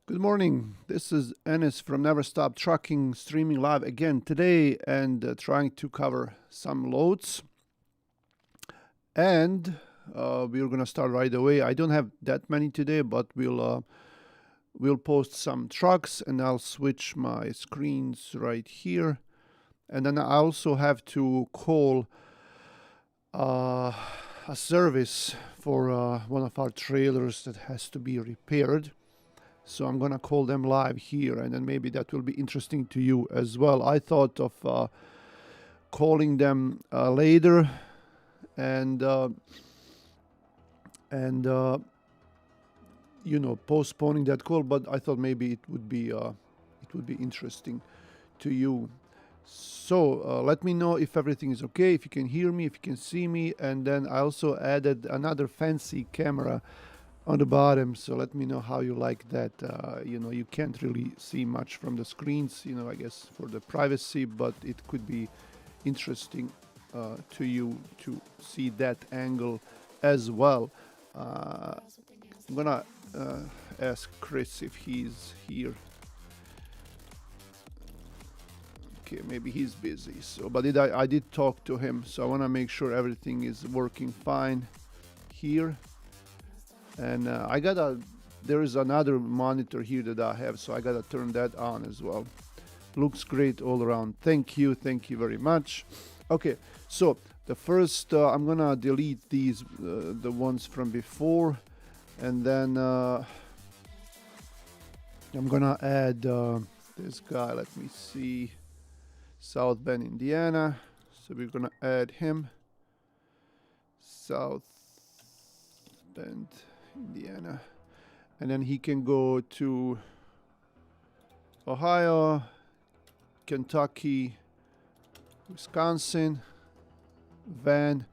Good morning. This is Ennis from Never Stop Trucking, streaming live again today and trying to cover some loads. And we're gonna start right away. I don't have that many today, but we'll post some trucks, and I'll switch my screens right here. And then I also have to call a service for one of our trailers that has to be repaired. So I'm gonna call them live here, and then maybe that will be interesting to you as well. I thought of calling them later, and and postponing that call. But I thought maybe it would be interesting to you. So let me know if everything is okay, if you can hear me, if you can see me, and then I also added another fancy camera on the bottom, so let me know how you like that. You can't really see much from the screens, I guess for the privacy, but it could be interesting to you to see that angle as well. I'm gonna ask Chris if he's here. Okay, maybe he's busy. So, but I did talk to him, so I want to make sure everything is working fine here. And there is another monitor here that I have, so I gotta turn that on as well. Looks great all around. Thank you very much. Okay, so the first, I'm gonna delete these, the ones from before, and then I'm gonna add this guy. Let me see, South Bend, Indiana. So we're gonna add him, South Bend, Indiana, and then he can go to Ohio, Kentucky, Wisconsin, Van.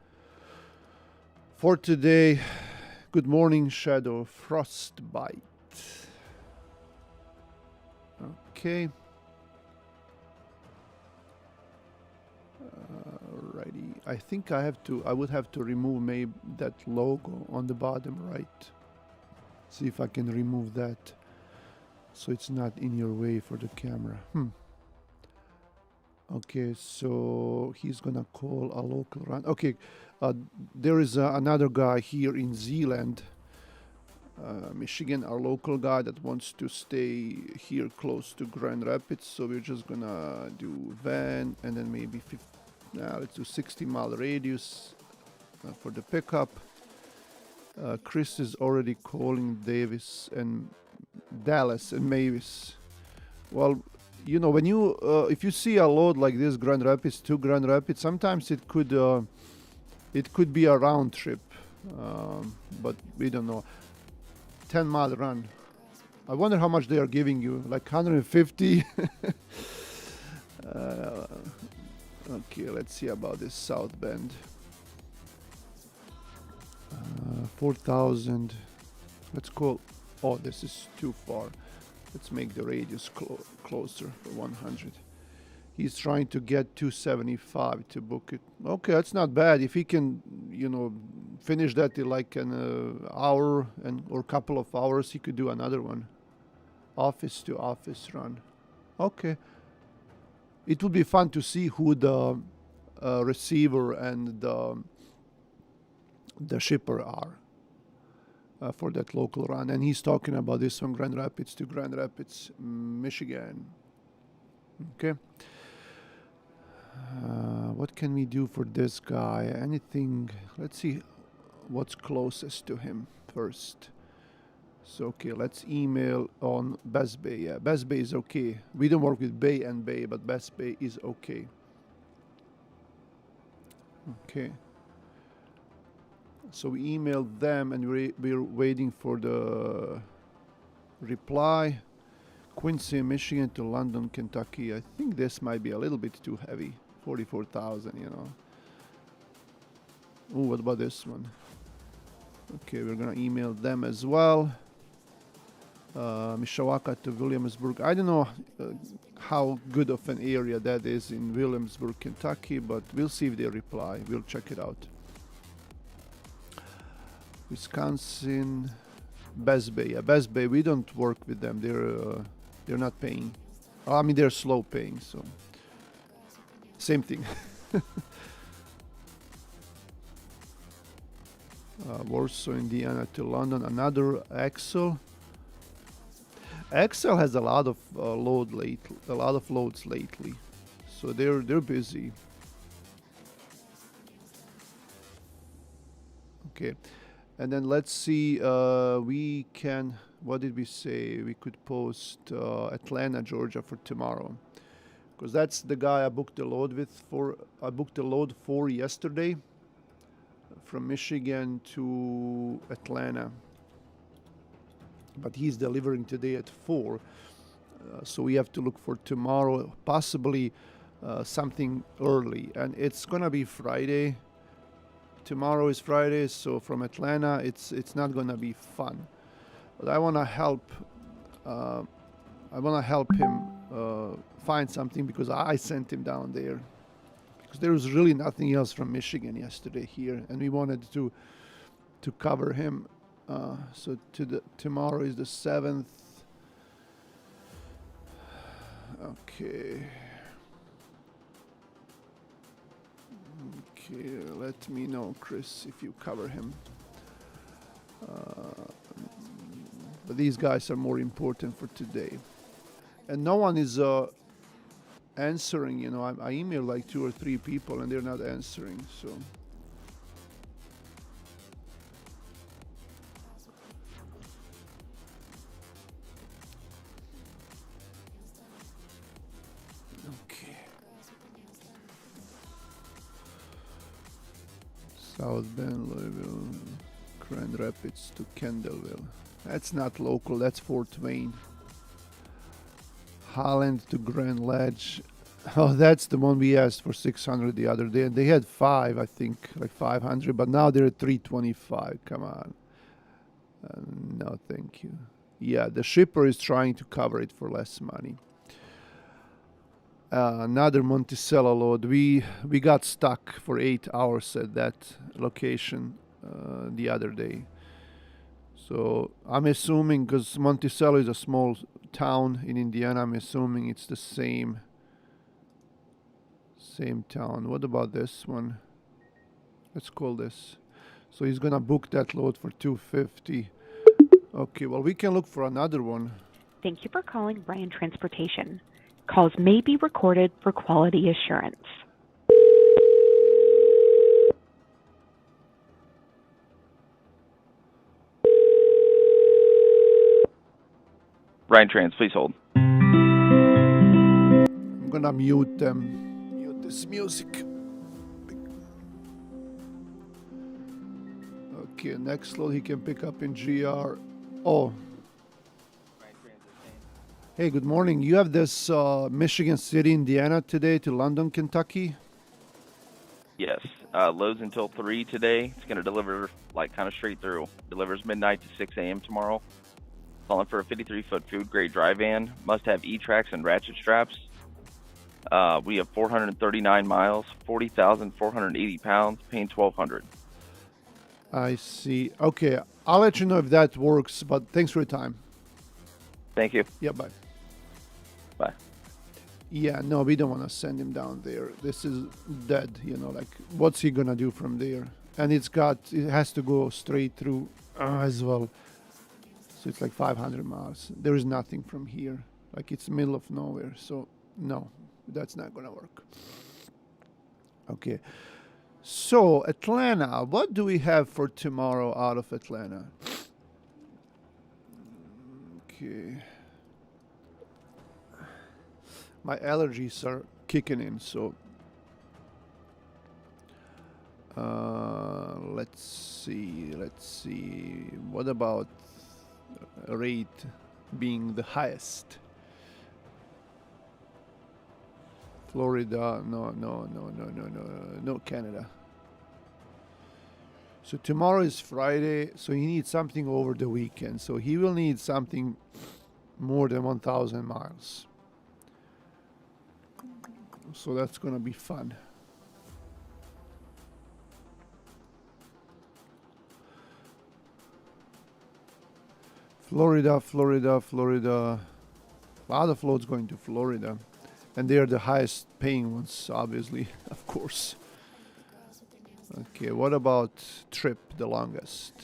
For today, good morning, Shadow Frostbite. Okay. Alrighty. I think I would have to remove maybe that logo on the bottom right. See if I can remove that so it's not in your way for the camera. Okay, so he's gonna call a local run. Okay, there is another guy here in Zeeland, Michigan, our local guy that wants to stay here close to Grand Rapids. So we're just gonna do van, and then maybe let's do 60-mile radius for the pickup. Chris is already calling Davis and Dallas and Mavis. Well, when you if you see a load like this, Grand Rapids to Grand Rapids, sometimes it could be a round trip, but we don't know. 10-mile run. I wonder how much they are giving you, like 150. Okay, let's see about this South Bend. 4,000. Let's call. Oh, this is too far. Let's make the radius closer for 100. He's trying to get 275 to book it. Okay, that's not bad. If he can, finish that in like an hour or couple of hours, he could do another one. Office to office run. Okay. It would be fun to see who the receiver and the shipper are for that local run. And he's talking about this from Grand Rapids to Grand Rapids, Michigan. Okay. What can we do for this guy? Anything? Let's see what's closest to him first. So, okay, let's email on Best Bay. Yeah, Best Bay is okay. We don't work with Bay and Bay, but Best Bay is okay. Okay. So we emailed them, and we're waiting for the reply. Quincy, Michigan to London, Kentucky. I think this might be a little bit too heavy. 44,000, Oh, what about this one? Okay, we're gonna email them as well. Mishawaka to Williamsburg. I don't know how good of an area that is in Williamsburg, Kentucky, but we'll see if they reply. We'll check it out. Wisconsin. Best Bay. Yeah, Best Bay. We don't work with them. They're not paying. I mean, they're slow paying. So same thing. Warsaw, Indiana to London. Another Axel. Axel has a lot of loads lately, so they're busy. Okay, and then let's see. We can. What did we say? We could post Atlanta, Georgia for tomorrow, because that's the guy I booked the load with for. I booked the load for yesterday, from Michigan to Atlanta. But he's delivering today at 4, so we have to look for tomorrow, possibly something early, and it's gonna be Friday. Tomorrow is Friday, so from Atlanta it's not gonna be fun. But I wanna help. I wanna help him find something, because I sent him down there because there was really nothing else from Michigan yesterday here, and we wanted to cover him. So tomorrow is the 7th. Okay. Okay, let me know, Chris, if you cover him. But these guys are more important for today. And no one is answering, you know. I emailed like 2 or 3 people and they're not answering, so. South Bend, Louisville, Grand Rapids to Kendallville. That's not local, that's Fort Wayne. Holland to Grand Ledge. Oh, that's the one we asked for 600 the other day. And they had 5, I think, like 500, but now they're at 325. Come on. No, thank you. Yeah, the shipper is trying to cover it for less money. Another Monticello load. We got stuck for 8 hours at that location the other day. So I'm assuming, because Monticello is a small town in Indiana, I'm assuming it's the same town. What about this one? Let's call this. So he's gonna book that load for 250. Okay, well, we can look for another one. Thank you for calling Bryan Transportation. Calls may be recorded for quality assurance. Bryan Trans, please hold. I'm gonna mute them. Mute this music. Okay, next load he can pick up in GR. Oh. Hey, good morning. You have this Michigan City, Indiana today to London, Kentucky? Yes. Loads until 3 today. It's going to deliver like kind of straight through. Delivers midnight to 6 a.m. tomorrow. Calling for a 53-foot food-grade dry van. Must have E-tracks and ratchet straps. We have 439 miles, 40,480 pounds, paying $1,200. I see. Okay, I'll let you know if that works, but thanks for your time. Thank you. Yeah, bye. Bye. Yeah, no, we don't want to send him down there. This is dead, you know, like, what's he gonna do from there? And it has to go straight through as well. So it's like 500 miles. There is nothing from here. Like, it's middle of nowhere. So, no, that's not gonna work. Okay. So, Atlanta, what do we have for tomorrow out of Atlanta? Okay. My allergies are kicking in, so let's see. What about rate being the highest? Florida, no, Canada. So tomorrow is Friday, so he needs something over the weekend. So he will need something more than 1,000 miles. So that's gonna be fun. Florida, Florida, Florida. A lot of loads going to Florida. And they are the highest paying ones, obviously, of course. Okay, what about trip, the longest?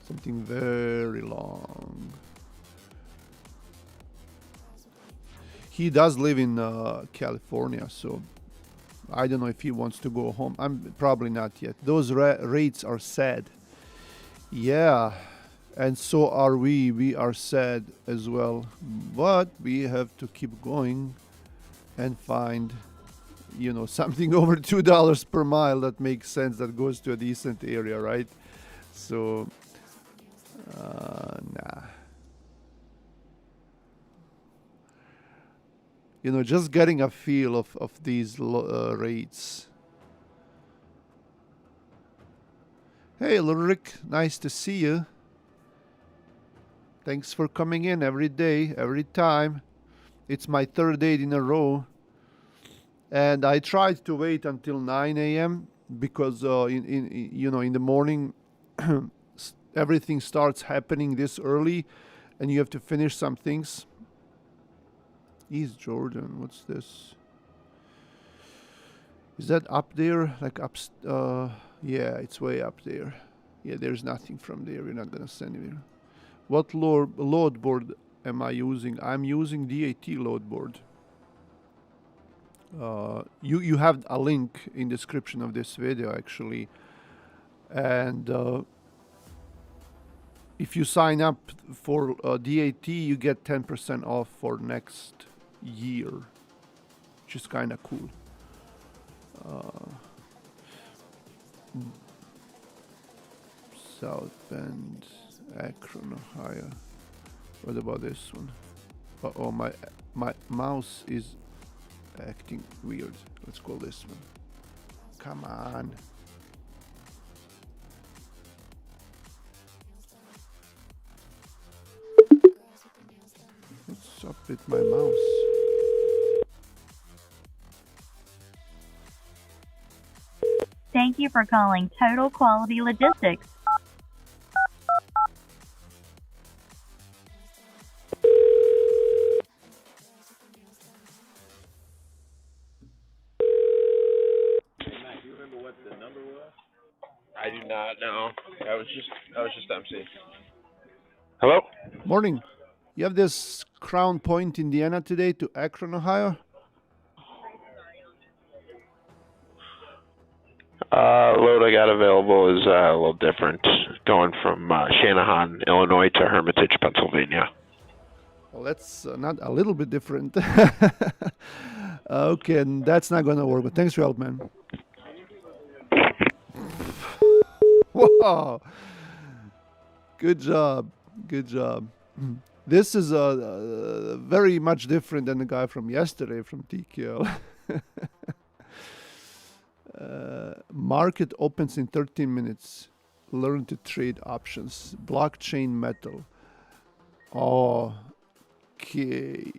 Something very long. He does live in California, so I don't know if he wants to go home. I'm probably not yet. Those rates are sad. Yeah, and so are we. We are sad as well. But we have to keep going and find, you know, something over $2 per mile that makes sense, that goes to a decent area, right? So, nah. You know, just getting a feel of these rates. Hey, Ulrich, nice to see you. Thanks for coming in every day, every time. It's my third day in a row. And I tried to wait until 9 a.m. because in the morning everything starts happening this early and you have to finish some things. East Jordan, what's this? Is that up there? Like up? Yeah, it's way up there. Yeah, there's nothing from there. We're not gonna send it. What load board am I using? I'm using DAT load board. You have a link in description of this video actually, and if you sign up for DAT, you get 10% off for next year, which is kind of cool. South Bend, Akron, Ohio. What about this one? Oh, my mouse is acting weird. Let's call this one. Come on. What's up with my mouse? Thank you for calling Total Quality Logistics. I do not know. I was just MC. Hello? Morning. You have this Crown Point, Indiana today to Akron, Ohio? Load I got available is a little different. Going from Shanahan, Illinois to Hermitage, Pennsylvania. Well, that's not a little bit different. Okay, and that's not going to work, but thanks for your help, man. Wow. Good job. Good job. This is very much different than the guy from yesterday from TKL. Market opens in 13 minutes. Learn to trade options. Blockchain metal. Oh, okay.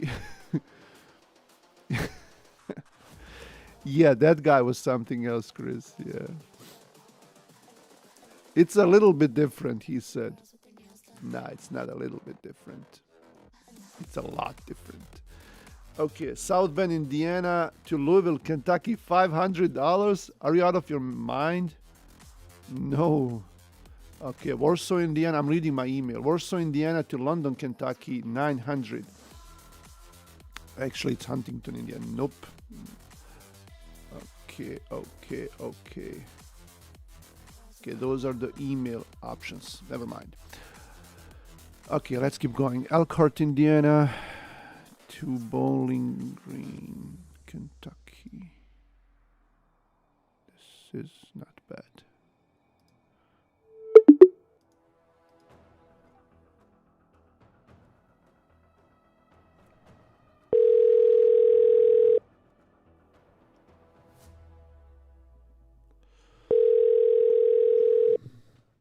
Yeah, that guy was something else, Chris. Yeah. It's a little bit different, he said. Nah, it's not a little bit different. It's a lot different. Okay, South Bend, Indiana to Louisville, Kentucky, $500? Are you out of your mind? No. Okay, Warsaw, Indiana. I'm reading my email. Warsaw, Indiana to London, Kentucky, $900. Actually, it's Huntington, Indiana. Nope. Okay. Okay, those are the email options. Never mind. Okay, let's keep going. Elkhart, Indiana to Bowling Green, Kentucky. This is not bad.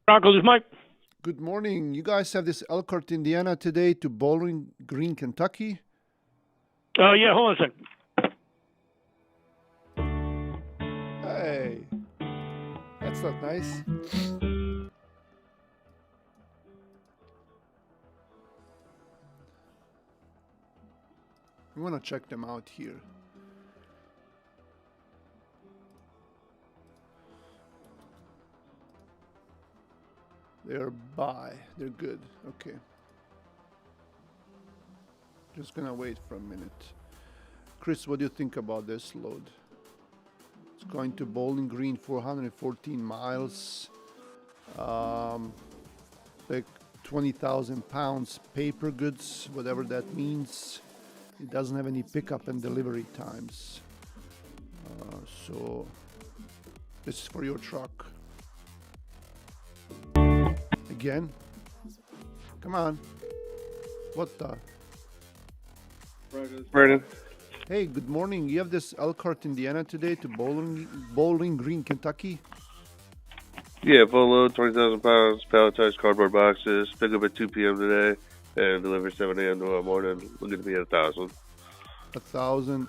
Bronco, this is Mike. Good morning. You guys have this Elkhart, Indiana today to Bowling Green, Kentucky? Yeah, hold on a second. Hey, that's not nice. I'm gonna check them out here. They're by. They're good. Okay. Just gonna wait for a minute. Chris, what do you think about this load? It's going to Bowling Green, 414 miles. Like 20,000 pounds paper goods, whatever that means. It doesn't have any pickup and delivery times. So this is for your truck. Again? Come on. What the? Brandon. Hey, good morning. You have this Elkhart, Indiana today to Bowling Green, Kentucky? Yeah, full load, 20,000 pounds, palletized cardboard boxes. Pick up at 2 p.m. today and deliver 7 a.m. tomorrow morning. Looking to be at 1,000. 1,000.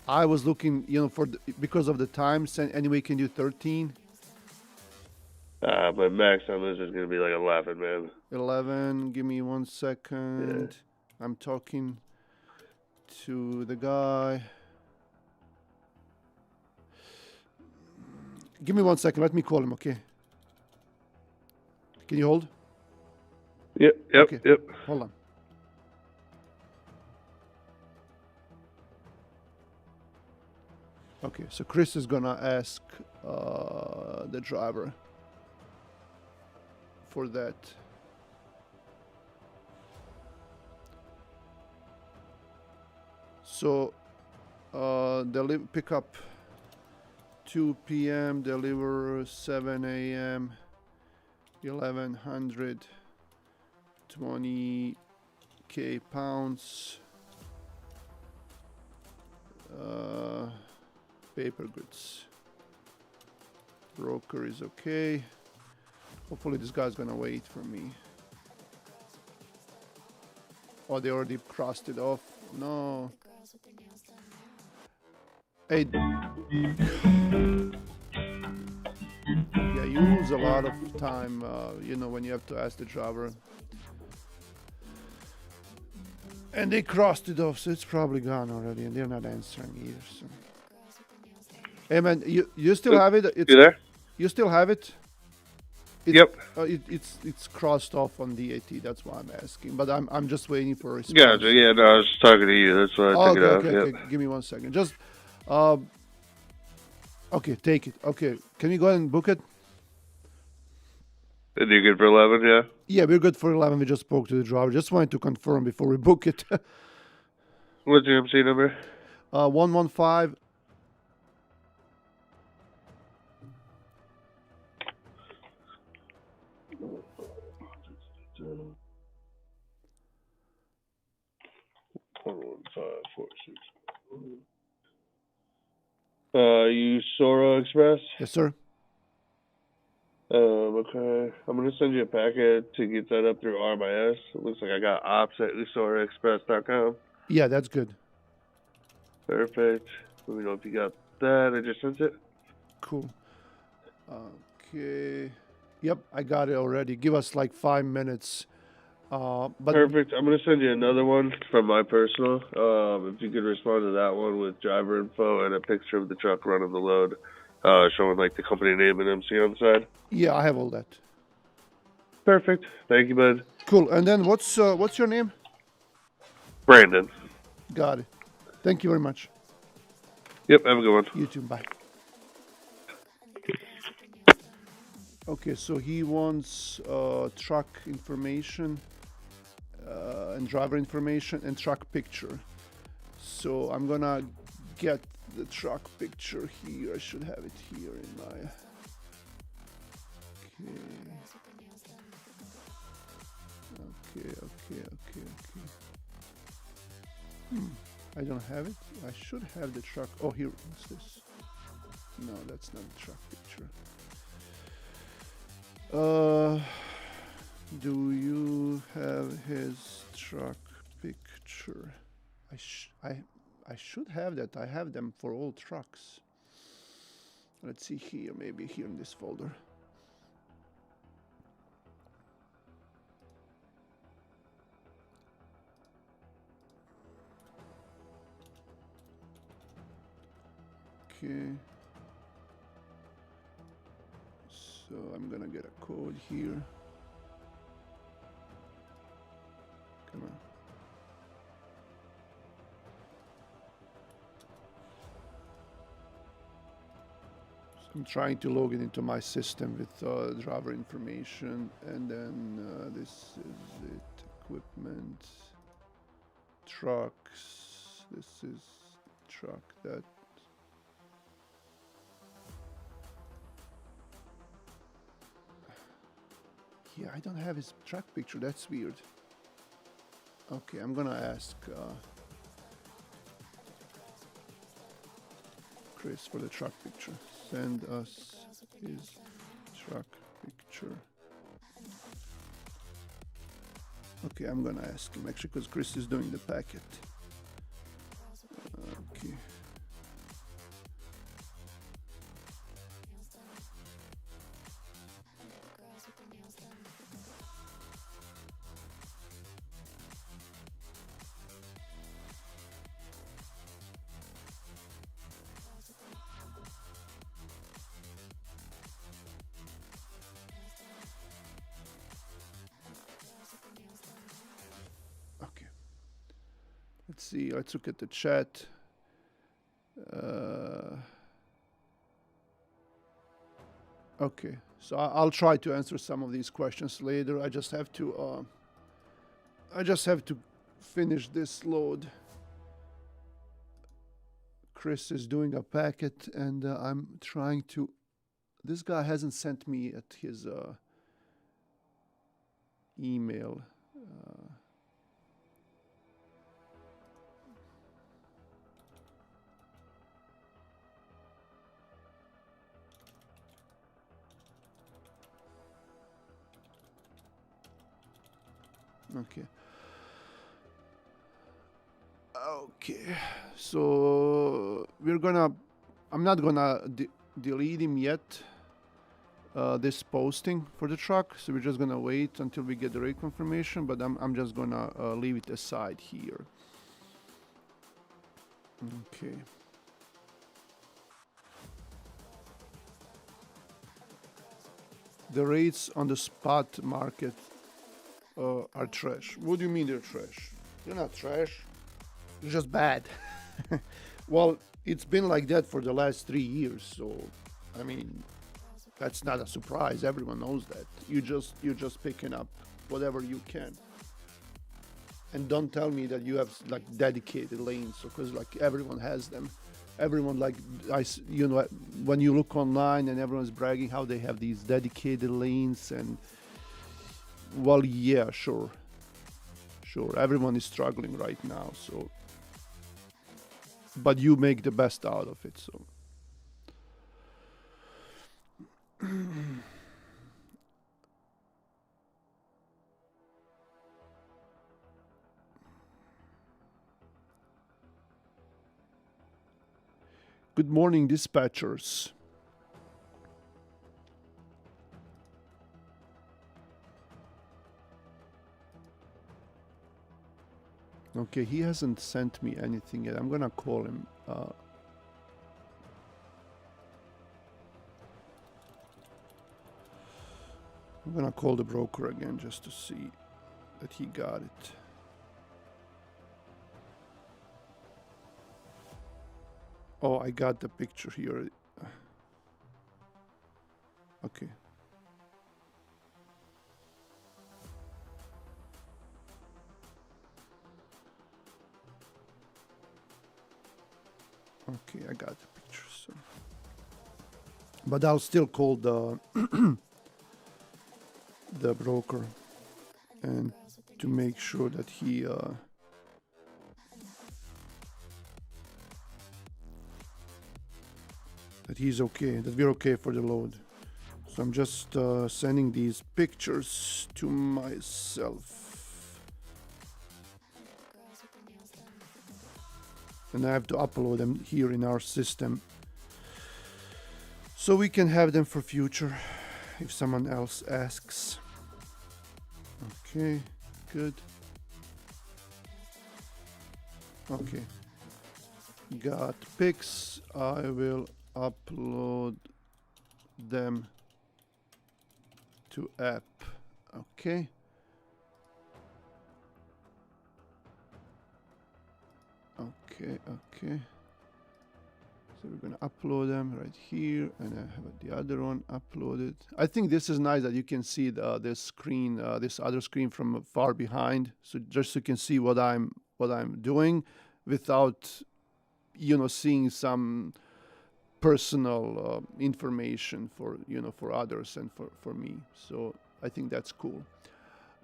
I was looking, for because of the times. And anyway, can do 13. But max on this is going to be like a laughing, man. 11. Give me 1 second. Yeah. I'm talking to the guy. Give me 1 second. Let me call him, okay? Can you hold? Yep. Okay. Hold on. Okay, so Chris is gonna ask the driver for that. So pick up 2 p.m. deliver 7 a.m. 1,120 pounds. Paper goods. Broker is okay. Hopefully this guy's gonna wait for me. Oh, they already crossed it off. No. Hey. Yeah, you lose a lot of time, when you have to ask the driver. And they crossed it off, so it's probably gone already, and they're not answering either. So. Hey man, you still have it? You there? You still have it? Yep. It's crossed off on DAT. That's why I'm asking. But I'm just waiting for a response. Gotcha. Yeah, no, I was just talking to you. That's why I took it off. Okay. Give me 1 second. Just okay, take it. Okay, can you go ahead and book it? And you're good for 11, yeah? Yeah, we're good for 11. We just spoke to the driver. Just wanted to confirm before we book it. What's your MC number? 115. You Sora Express? Yes, sir. Okay. I'm gonna send you a packet to get that up through RMIS. It looks like I got ops at usoraexpress.com. Yeah, that's good. Perfect. Let me know if you got that. I just sent it. Cool. Okay. Yep, I got it already. Give us like 5 minutes. But Perfect. I'm gonna send you another one from my personal. If you could respond to that one with driver info and a picture of the truck running the load, showing like the company name and MC on the side. yeah, I have all that. Perfect. Thank you, bud. Cool. And then what's your name? Brandon. Got it. Thank you very much. Yep. Have a good one. You too. Bye. Okay, so he wants truck information and driver information and truck picture. So I'm gonna get the truck picture here. I should have it here in my. Okay. I don't have it. I should have the truck. Oh, here. What's this? No, that's not the truck picture. Do you have his truck picture? I should have that. I have them for all trucks. Let's see here, maybe here in this folder. Okay. So I'm gonna get a code here. Come on. So I'm trying to log it into my system with driver information, and then this is it. Equipment, trucks. This is truck that. Yeah, I don't have his truck picture. That's weird. Okay, I'm gonna ask Chris for the truck picture. Send us his truck picture. Okay, I'm gonna ask him actually because Chris is doing the packet. Okay. Okay. Let's see. Let's look at the chat. Okay, so I'll try to answer some of these questions later. I just have to finish this load. Chris is doing a packet, and I'm trying to. This guy hasn't sent me at his email. Okay. Okay. So I'm not gonna delete him yet. This posting for the truck. So we're just gonna wait until we get the rate confirmation. But I'm just gonna leave it aside here. Okay. The rates on the spot market are trash. What do you mean they're trash? They're not trash. They're just bad. Well, it's been like that for the last 3 years. So, I mean, that's not a surprise. Everyone knows that. You're just picking up whatever you can. And don't tell me that you have like dedicated lanes, because like everyone has them. Everyone when you look online and everyone's bragging how they have these dedicated lanes, and well, yeah, sure, everyone is struggling right now, so but you make the best out of it, so good morning, dispatchers. Okay, he hasn't sent me anything yet. I'm gonna call him. I'm gonna call the broker again just to see that he got it. Oh, I got the picture here. Okay. Okay, I got the picture. So, but I'll still call the the broker and to make sure that he that he's okay, that we're okay for the load. So I'm just sending these pictures to myself. And I have to upload them here in our system so we can have them for future if someone else asks. Okay, good. Okay. got pics. I will upload them to app. Okay. Okay. So we're gonna upload them right here, and I have the other one uploaded. I think this is nice that you can see this screen, this other screen from far behind. So just so you can see what I'm doing, without, you know, seeing some personal information for, you know, for others and for me. So I think that's cool.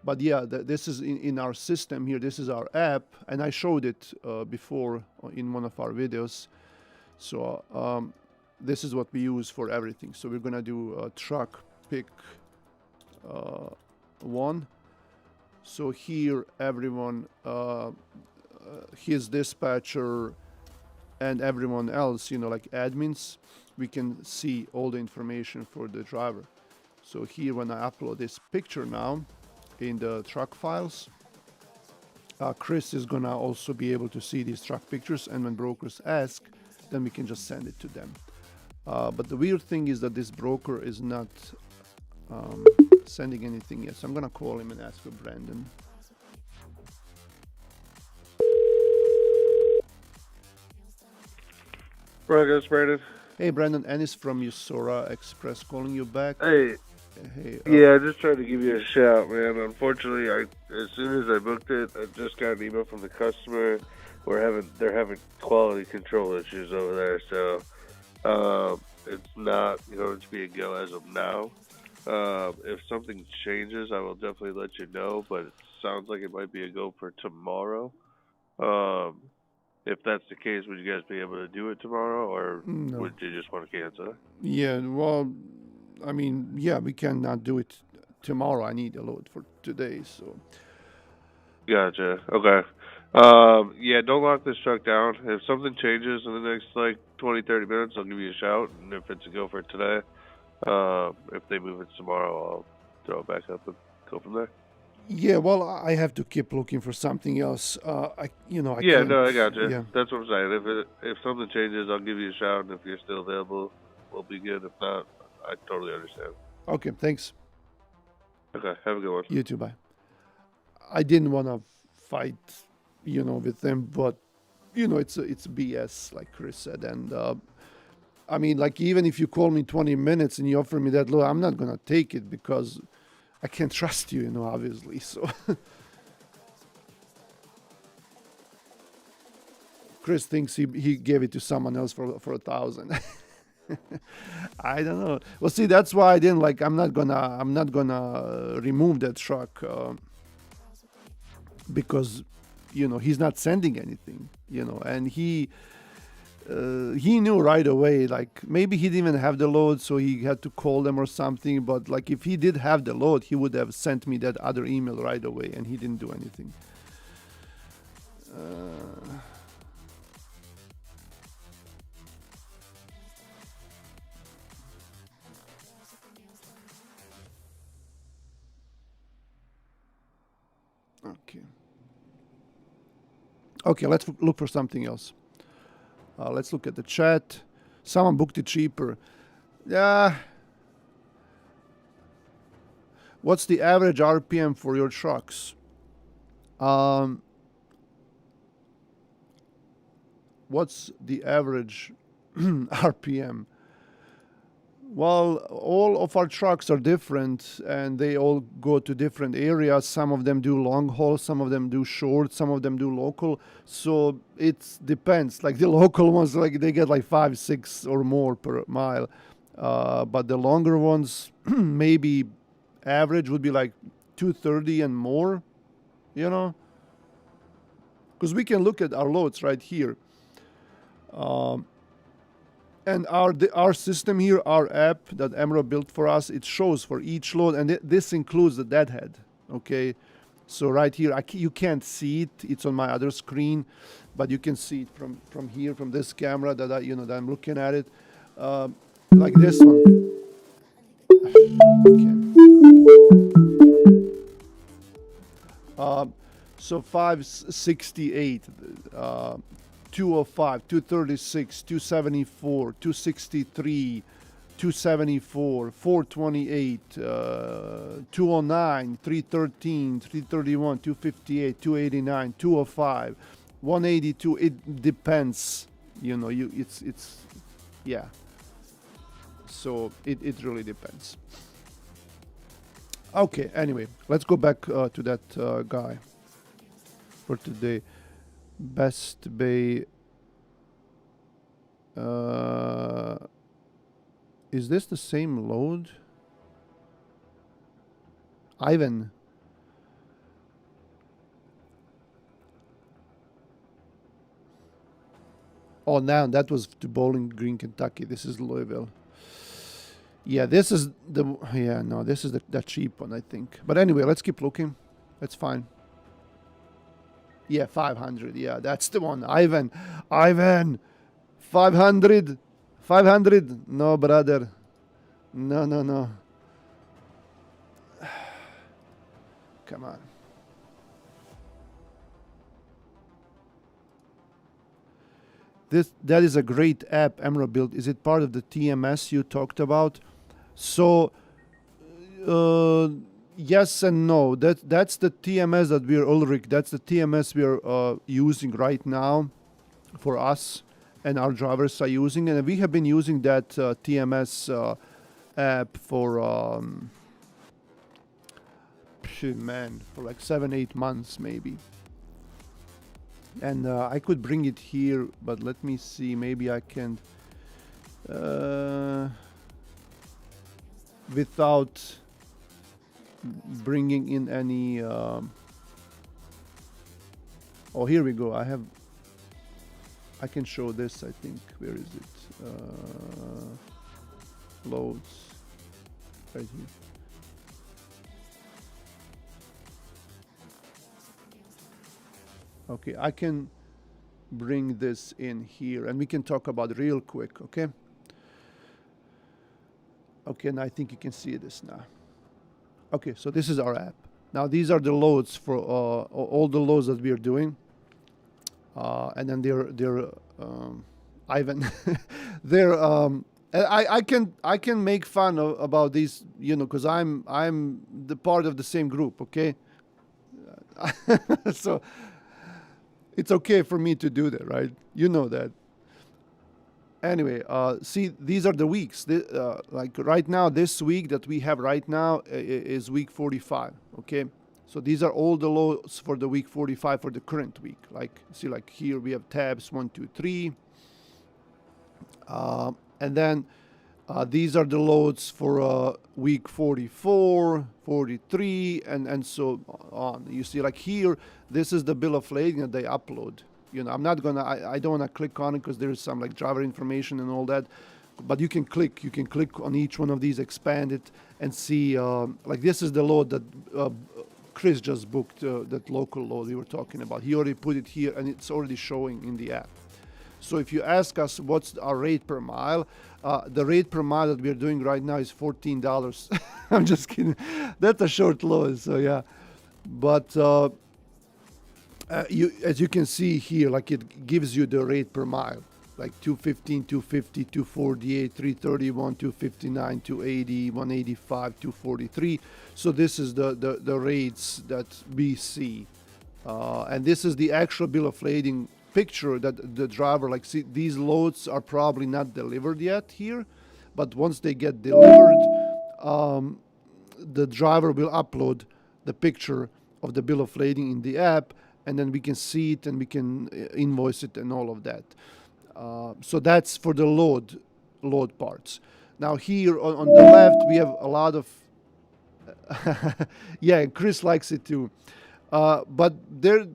But yeah, this is in our system here. This is our app, and I showed it before in one of our videos. So this is what we use for everything. So we're gonna do truck pick 1. So here everyone, his dispatcher and everyone else, you know, like admins, we can see all the information for the driver. So here, when I upload this picture now in the truck files, Chris is gonna also be able to see these truck pictures, and when brokers ask, then we can just send it to them. But the weird thing is that this broker is not sending anything yet. So I'm gonna call him and ask for Brandon. Broncos, Brandon. Hey Brandon, Ennis from Usora Express calling you back. Hey. Hey. Yeah, I just tried to give you a shout, man. Unfortunately, as soon as I booked it, I just got an email from the customer. They're having quality control issues over there, so it's not going to be a go as of now. If something changes, I will definitely let you know, but it sounds like it might be a go for tomorrow. If that's the case, would you guys be able to do it tomorrow, or No. would you just want to cancel? Yeah, well, I mean, yeah, we cannot do it tomorrow. I need a load for today, so. Gotcha. Okay. Yeah, don't lock this truck down. If something changes in the next, 20, 30 minutes, I'll give you a shout. And if it's a go for today, if they move it tomorrow, I'll throw it back up and go from there. Yeah, well, I have to keep looking for something else. I Yeah, can't, no, I gotcha. Yeah. That's what I'm saying. If something changes, I'll give you a shout. And if you're still available, we'll be good. If not, I totally understand. Okay, thanks. Okay, have a good one. You too, bye. I didn't want to fight, with them, but, it's BS, like Chris said. And, I mean, even if you call me 20 minutes and you offer me that load, I'm not going to take it because I can't trust you, obviously. So Chris thinks he gave it to someone else for 1,000. I don't know. Well, see, that's why I didn't I'm not gonna remove that truck because he's not sending anything, and he knew right away, maybe he didn't even have the load, so he had to call them or something. But if he did have the load, he would have sent me that other email right away, and he didn't do anything. Okay, let's look for something else. Let's look at the chat. Someone booked it cheaper. Yeah. What's the average RPM for your trucks? What's the average RPM? Well, all of our trucks are different, and they all go to different areas. Some of them do long haul, some of them do short, some of them do local. So it depends. The local ones, they get 5, 6 or more per mile. But the longer ones, maybe average would be 230 and more, Because we can look at our loads right here. And our system here, our app that Emro built for us, it shows for each load, and this includes the deadhead. Okay, so right here, you can't see it; it's on my other screen, but you can see it from here, from this camera that that I'm looking at it, like this one. Okay. So 568 205, 236, 274, 263, 274, 428, 209, 313, 331, 258, 289, 205, 182. It depends, you know. It's yeah. So it really depends. Okay. Anyway, let's go back to that guy for today. Best Bay. Is this the same load? Ivan. Oh, now that was to Bowling Green, Kentucky. This is Louisville. Yeah, this is the. Yeah, no, this is the cheap one, I think. But anyway, let's keep looking. That's fine. Yeah, 500. Yeah, that's the one. Ivan. 500. 500. No, brother. No. Come on. That is a great app, Emerald Build. Is it part of the TMS you talked about? So, yes and no. That's the TMS that we're Ulrich. That's the TMS we're using right now for us, and our drivers are using. And we have been using that TMS app for for like 7-8 months maybe. And I could bring it here, but let me see. Maybe I can without bringing in any. Oh, here we go. I can show this. I think. Where is it? Loads. Right here. Okay, I can bring this in here and we can talk about it real quick, okay? Okay, and I think you can see this now. Okay, so this is our app. Now these are the loads for all the loads that we are doing. And then they're Ivan. they're I can make fun about these, you know, because I'm the part of the same group, okay? So it's okay for me to do that, right? You know that. Anyway, see, these are the weeks. Like right now, this week that we have right now is week 45, okay? So these are all the loads for the week 45 for the current week. Like, see, like here we have tabs 1, 2, 3. And then these are the loads for week 44, 43, and so on. You see, like here, this is the bill of lading that they upload. You know, I'm not gonna, I don't wanna click on it because there's some like driver information and all that. But you can click on each one of these, expand it, and see. Like this is the load that Chris just booked, that local load we were talking about. He already put it here, and it's already showing in the app. So if you ask us what's our rate per mile, the rate per mile that we're doing right now is $14. I'm just kidding. That's a short load, so yeah. But as you can see here, like it gives you the rate per mile, like 215, 250, 248, 331, 259, 280, 185, 243. So this is the rates that we see. And this is the actual bill of lading picture that the driver, like, see, these loads are probably not delivered yet here, but once they get delivered, the driver will upload the picture of the bill of lading in the app, and then we can see it and we can invoice it and all of that. So that's for the load parts. Now here on the left we have a lot of yeah, Chris likes it too, but there,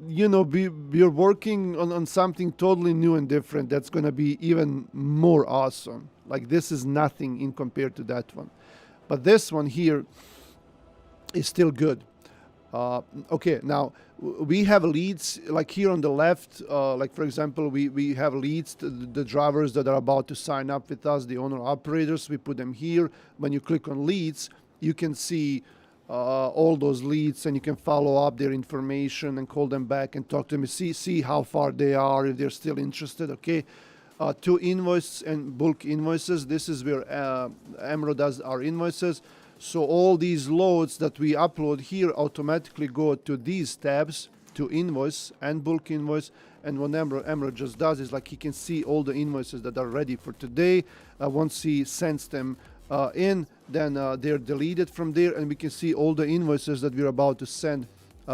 you know, we're working on something totally new and different that's going to be even more awesome. Like this is nothing in compared to that one, but this one here is still good. Okay, now we have leads like here on the left, like for example, we have leads to the drivers that are about to sign up with us, the owner operators. We put them here. When you click on leads, you can see all those leads, and you can follow up their information and call them back and talk to them. See how far they are, if they're still interested. Okay. To invoice and bulk invoices, this is where Emerald does our invoices. So all these loads that we upload here automatically go to these tabs, to invoice and bulk invoice. And what Emerald just does is like he can see all the invoices that are ready for today. Once he sends them in, then they're deleted from there, and we can see all the invoices that we're about to send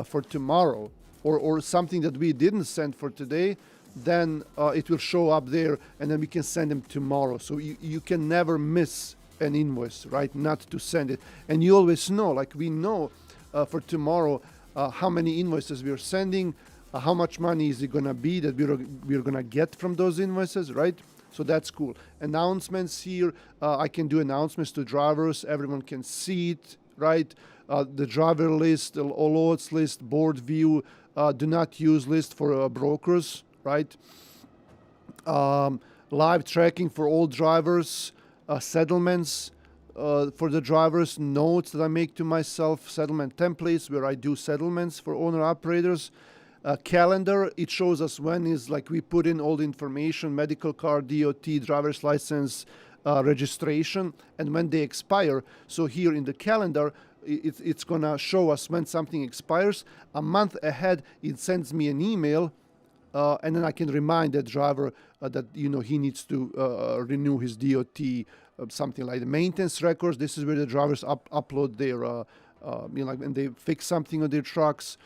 for tomorrow, or something that we didn't send for today. Then it will show up there, and then we can send them tomorrow. So you can never miss an invoice, right? Not to send it. And you always know, like we know for tomorrow, how many invoices we're sending, how much money is it going to be that we're going to get from those invoices, right? So that's cool. Announcements here, I can do announcements to drivers. Everyone can see it, right? The driver list, the loads list, board view, do not use list for brokers, right? Live tracking for all drivers, settlements for the drivers, notes that I make to myself, settlement templates where I do settlements for owner operators. Calendar, it shows us when is, like we put in all the information, medical card, DOT, driver's license, registration, and when they expire. So here in the calendar, it's going to show us when something expires. A month ahead, it sends me an email, and then I can remind that driver that he needs to renew his DOT, something like the maintenance records. This is where the drivers upload their, like when they fix something on their trucks.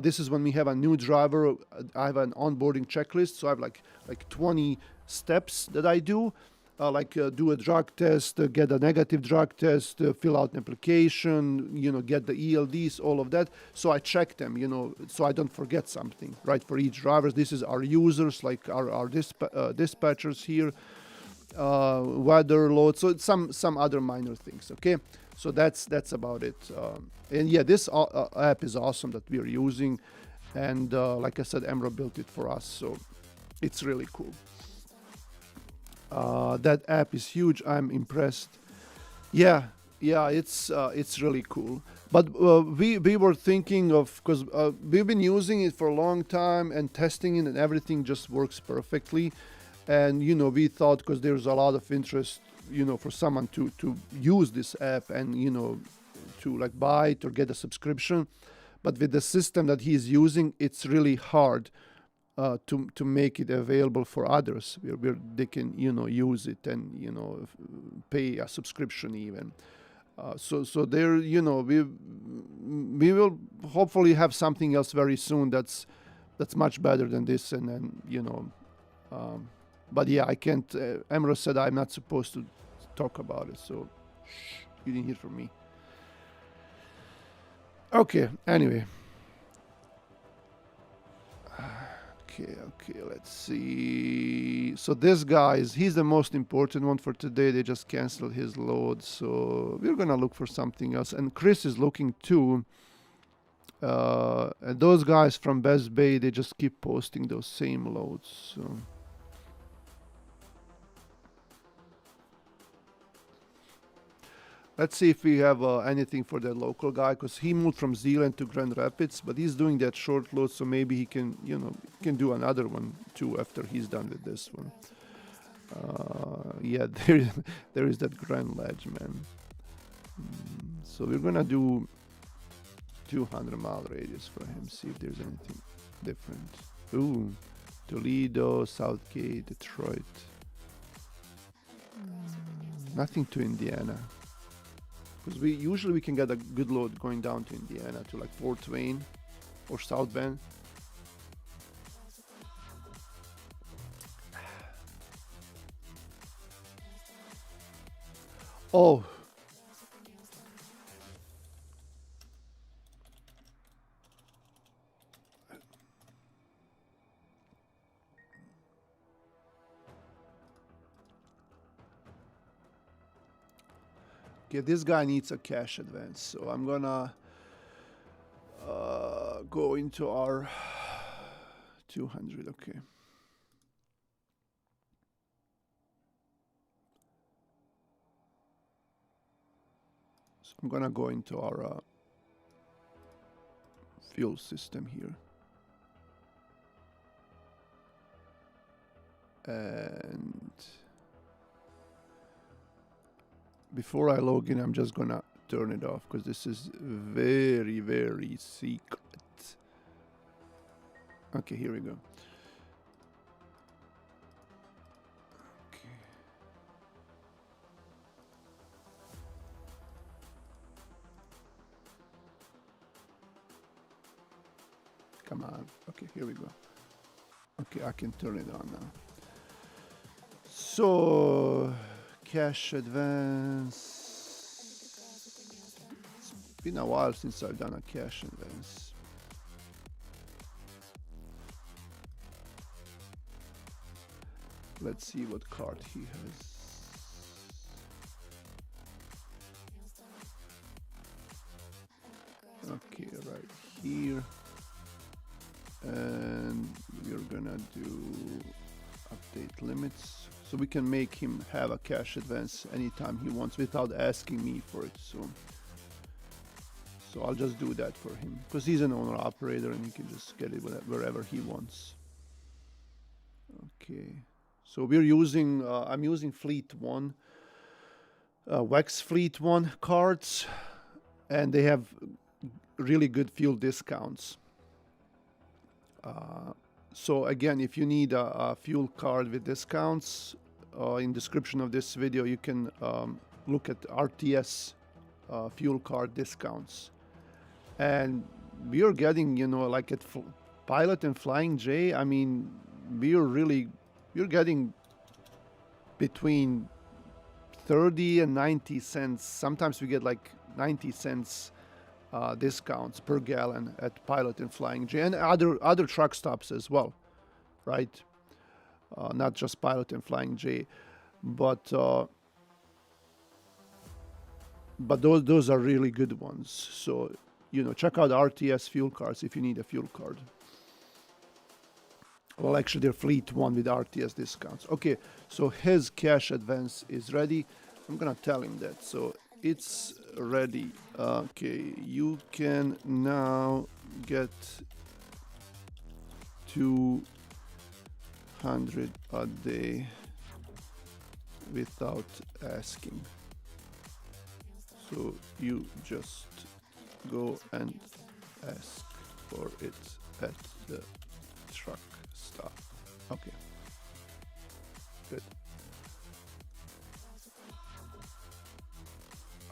This is when we have a new driver. I have an onboarding checklist, so I have like 20 steps that I do. Do a drug test, get a negative drug test, fill out an application, get the ELDs, all of that. So I check them, so I don't forget something, right? For each driver, this is our users, like our dispatchers here, weather load, so it's some other minor things, okay? So that's about it. And yeah, this app is awesome that we're using. And like I said, Emerald built it for us, so it's really cool. That app is huge. I'm impressed. Yeah, it's really cool. But we were thinking of, because we've been using it for a long time and testing it, and everything just works perfectly. And we thought, because there's a lot of interest, for someone to use this app and to like buy it or get a subscription. But with the system that he's using, it's really hard to make it available for others where they can use it and pay a subscription even. So there we will hopefully have something else very soon that's much better than this, and then but yeah, I can't. Emerald said I'm not supposed to talk about it, so shh, you didn't hear from me. Okay, anyway. Okay, let's see. So this guy he's the most important one for today. They just canceled his load, so we're gonna look for something else. And Chris is looking too. And those guys from Best Bay, they just keep posting those same loads. So. Let's see if we have anything for that local guy, because he moved from Zeeland to Grand Rapids, but he's doing that short load, so maybe he can, can do another one too after he's done with this one. Yeah, there is that Grand Ledge, man. So we're gonna do 200-mile radius for him, see if there's anything different. Ooh, Toledo, Southgate, Detroit. Nothing to Indiana. Because we can get a good load going down to Indiana, to like Fort Wayne or South Bend. Oh. Okay, this guy needs a cash advance, so I'm gonna go into our 200. Okay. So I'm gonna go into our fuel system here. And before I log in, I'm just gonna turn it off because this is very, very secret. Okay, here we go. Okay. Come on. Okay, here we go. Okay, I can turn it on now. So, cash advance. It's been a while since I've done a cash advance. Let's see what card he has. Okay, right here. And we're gonna do update limits. So we can make him have a cash advance anytime he wants without asking me for it. So I'll just do that for him because he's an owner operator and he can just get it wherever he wants. Okay. So we're using, I'm using Fleet One, Wex Fleet One cards, and they have really good fuel discounts. So again, if you need a fuel card with discounts, in description of this video, you can look at RTS fuel card discounts. And we are getting, like at Pilot and Flying J, I mean, you're getting between 30 and 90 cents. Sometimes we get like 90 cents discounts per gallon at Pilot and Flying J and other truck stops as well, right? Not just Pilot and Flying J, but those are really good ones. So check out RTS fuel cards if you need a fuel card. Well, actually, they're Fleet One with RTS discounts. Okay, so his cash advance is ready. I'm gonna tell him that. So it's ready. Okay, you can now get 200 a day without asking. So you just go and ask for it at the truck stop. Okay. Good.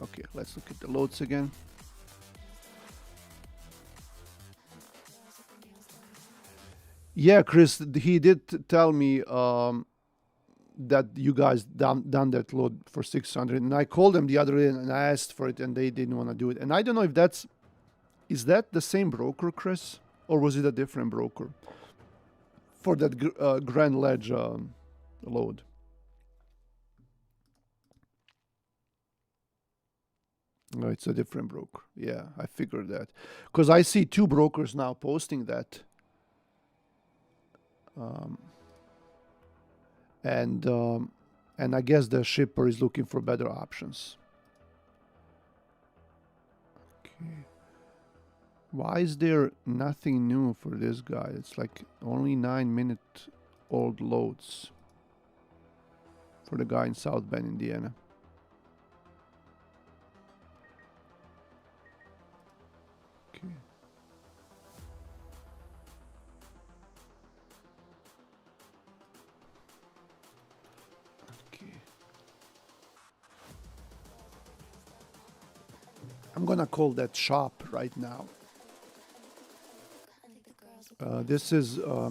Okay, let's look at the loads again. Yeah, Chris, he did tell me that you guys done that load for 600, and I called them the other day and I asked for it, and they didn't want to do it. And I don't know if is that the same broker, Chris, or was it a different broker for that Grand Ledge load? No, it's a different broker. Yeah, I figured that. Because I see two brokers now posting that. And I guess the shipper is looking for better options. Okay. Why is there nothing new for this guy? It's like only 9-minute-old loads for the guy in South Bend, Indiana. Okay. Okay. I'm gonna call that shop right now. This is, I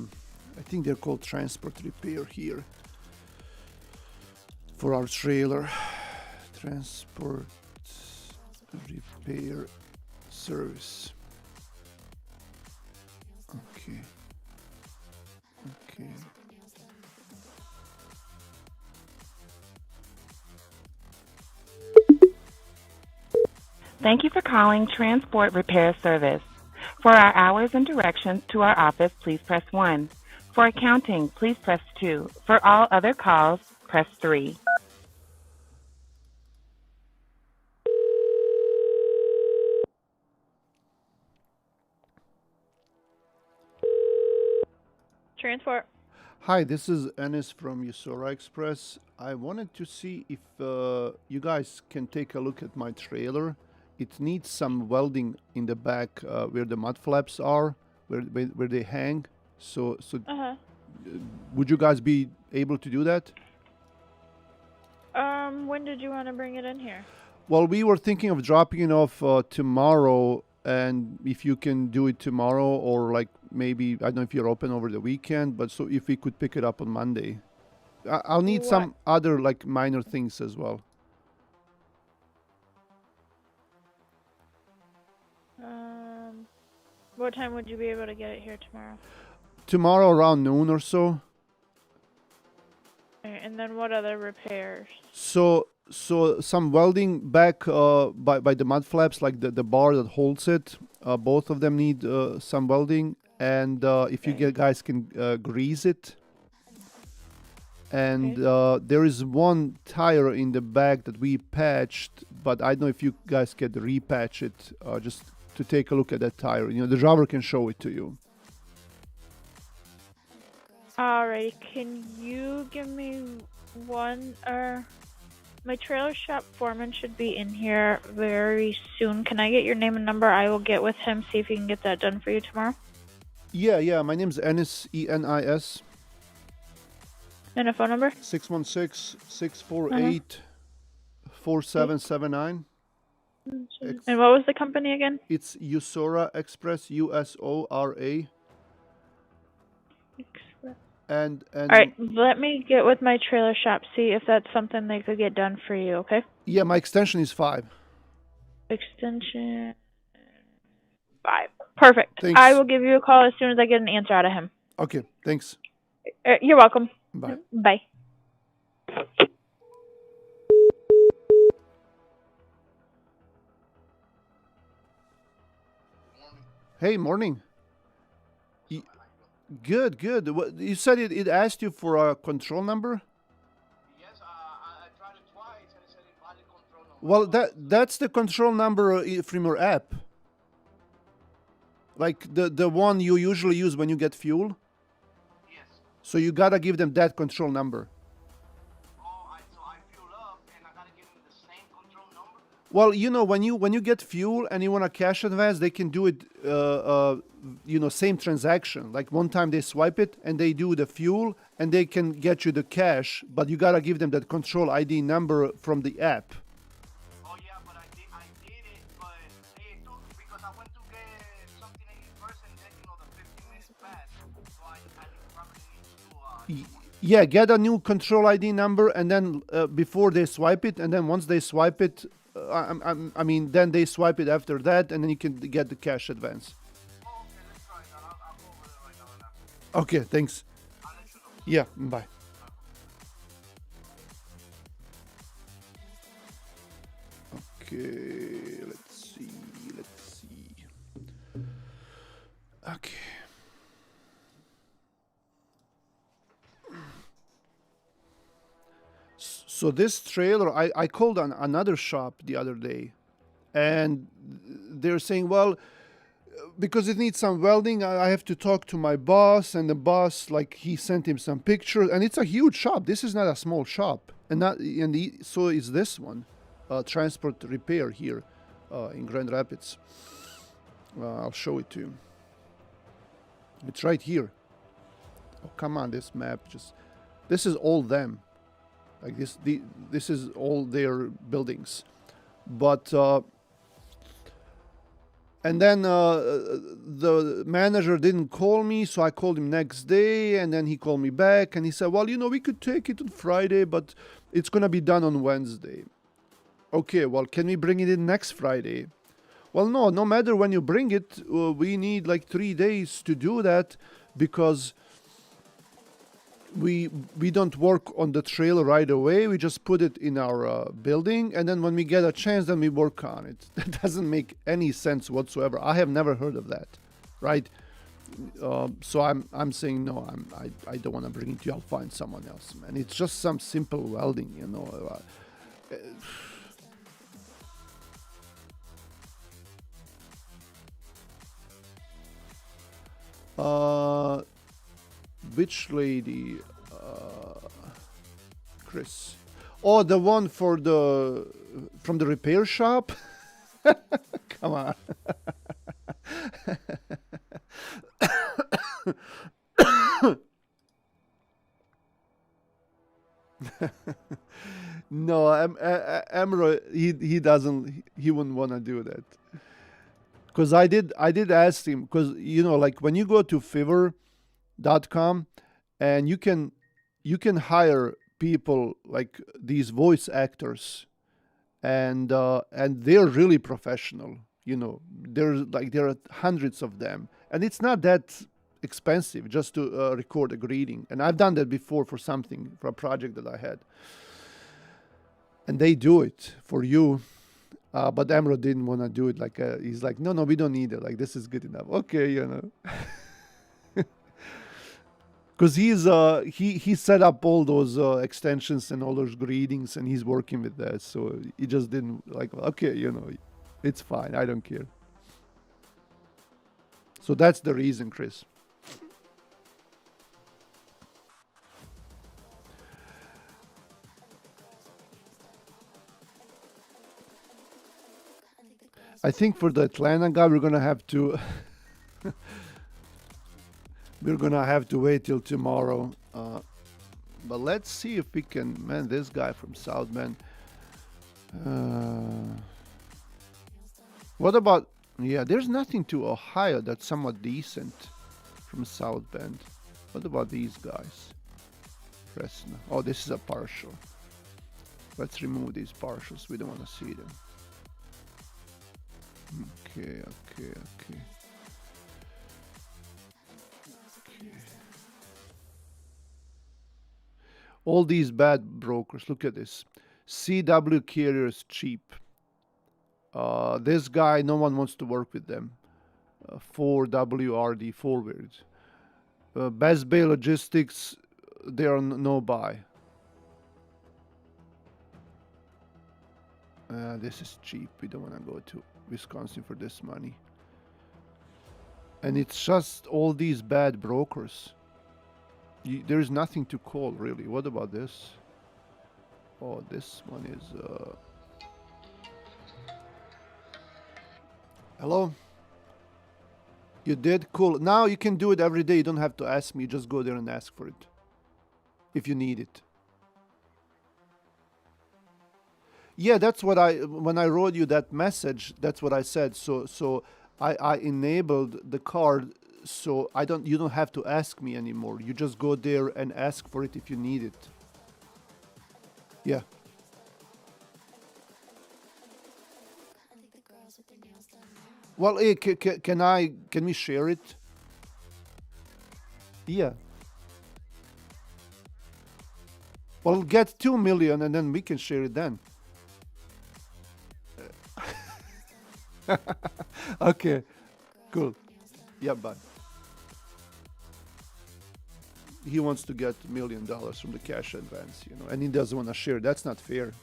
think they're called Transport Repair here for our trailer. Transport Repair Service. Okay. Okay. Thank you for calling Transport Repair Service. For our hours and directions to our office, please press 1. For accounting, please press 2. For all other calls, press 3. Transport. Hi, this is Ennis from Usora Express. I wanted to see if you guys can take a look at my trailer. It needs some welding in the back where the mud flaps are, where they hang. So would you guys be able to do that? When did you want to bring it in here? Well, we were thinking of dropping it off tomorrow, and if you can do it tomorrow, or like maybe, I don't know if you're open over the weekend, but so if we could pick it up on Monday. I'll need some other like minor things as well. What time would you be able to get it here tomorrow? Tomorrow around noon or so. Okay, and then what other repairs? So some welding back by the mud flaps, like the bar that holds it. Both of them need some welding, and if you guys can grease it. And there is one tire in the back that we patched, but I don't know if you guys can repatch it. Just to take a look at that tire. You know, the driver can show it to you. Alrighty, can you give me one, my trailer shop foreman should be in here very soon. Can I get your name and number? I will get with him, see if he can get that done for you tomorrow. Yeah, my name's Ennis, E-N-I-S. And a phone number? 616-648-4779. And what was the company again? It's Usora Express, U-S-O-R-A. And Alright, let me get with my trailer shop, see if that's something they could get done for you, okay? Yeah, my extension is 5. Extension 5. Perfect. Thanks. I will give you a call as soon as I get an answer out of him. Okay, thanks. You're welcome. Bye. Bye. Hey, morning. Good. What, you said it asked you for a control number? Yes, I tried it twice and it said invalid control number. Well, that's the control number from your app. Like the one you usually use when you get fuel. Yes. So you gotta give them that control number. So I fuel up and I gotta give them the same control number? Well, you know, when you get fuel and you want a cash advance, they can do it, same transaction. Like one time they swipe it and they do the fuel and they can get you the cash, but you gotta give them that control ID number from the app. Oh yeah, but I did it, but it took, because I went to get something in person and the 15 minutes passed, so I probably need to Yeah, get a new control ID number, and then before they swipe it, and then once they swipe it, then they swipe it after that, and then you can get the cash advance. Oh, okay, let's try that. I'll go over there right now. Okay, thanks. I'll let you know. Yeah, bye. Okay, let's see. Okay. So this trailer, I called on another shop the other day, and they're saying, well, because it needs some welding, I have to talk to my boss, and the boss, like, he sent him some pictures, and it's a huge shop. This is not a small shop, so is this one, Transport Repair here in Grand Rapids. I'll show it to you. It's right here. Oh, come on, this map this is all them. Like this is all their buildings, but and then the manager didn't call me, so I called him next day, and then he called me back, and he said, well, we could take it on Friday, but it's gonna be done on Wednesday. Okay, well, can we bring it in next Friday? Well, no matter when you bring it, we need like 3 days to do that, because we don't work on the trailer right away. We just put it in our building, and then when we get a chance, then we work on it. That doesn't make any sense whatsoever. I have never heard of that, right? So I'm saying no. I don't want to bring it to you. I'll find someone else, man. It's just some simple welding, Which lady? Chris. Oh, the one for the from the repair shop. Come on. No, Emro, he doesn't, he wouldn't want to do that. Because I did ask him, because you know, like when you go to Fiverr.com and you can hire people like these voice actors, and they're really professional. You know, there are hundreds of them, and it's not that expensive just to record a greeting. And I've done that before for something, for a project that I had, and they do it for you. But Emerald didn't want to do it. Like he's like, no, we don't need it. Like, this is good enough. Okay, you know. Because he set up all those extensions and all those greetings, and he's working with that. So he just didn't like. Okay, you know, it's fine. I don't care. So that's the reason, Chris. I think for the Atlanta guy, we're gonna have to wait till tomorrow. But let's see if we can. Man, this guy from South Bend. What about? Yeah, there's nothing to Ohio that's somewhat decent from South Bend. What about these guys? Fresno. Oh, this is a partial. Let's remove these partials. We don't want to see them. Okay. All these bad brokers. Look at this. CW carriers cheap. This guy, no one wants to work with them. 4WRD forward. Best Bay Logistics, they are no buy. This is cheap. We don't want to go to Wisconsin for this money. And it's just all these bad brokers. There is nothing to call, really. What about this? Oh, this one is... Hello? You did? Cool. Now you can do it every day. You don't have to ask me. Just go there and ask for it. If you need it. Yeah, that's what when I wrote you that message, that's what I said. So I enabled the card so you don't have to ask me anymore. You just go there and ask for it if you need it. Yeah. Well, hey, can we share it? Yeah. Well, get 2 million and then we can share it then. Okay, cool. Yeah, bye. He wants to get $1 million from the cash advance, you know, and he doesn't want to share. That's not fair.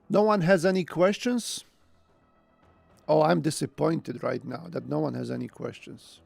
No one has any questions? Oh, I'm disappointed right now that no one has any questions.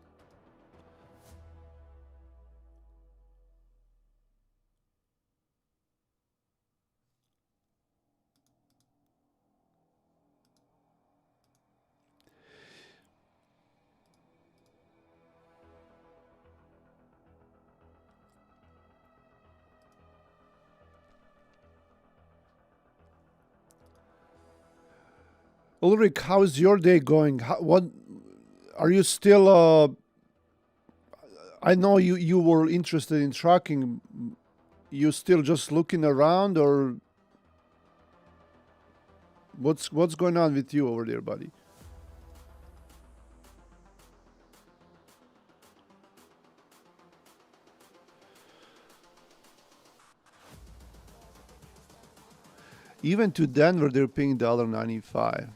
Ulrich, how's your day going? What are you still? I know you were interested in trucking. You still just looking around, or what's going on with you over there, buddy? Even to Denver, they're paying $1.95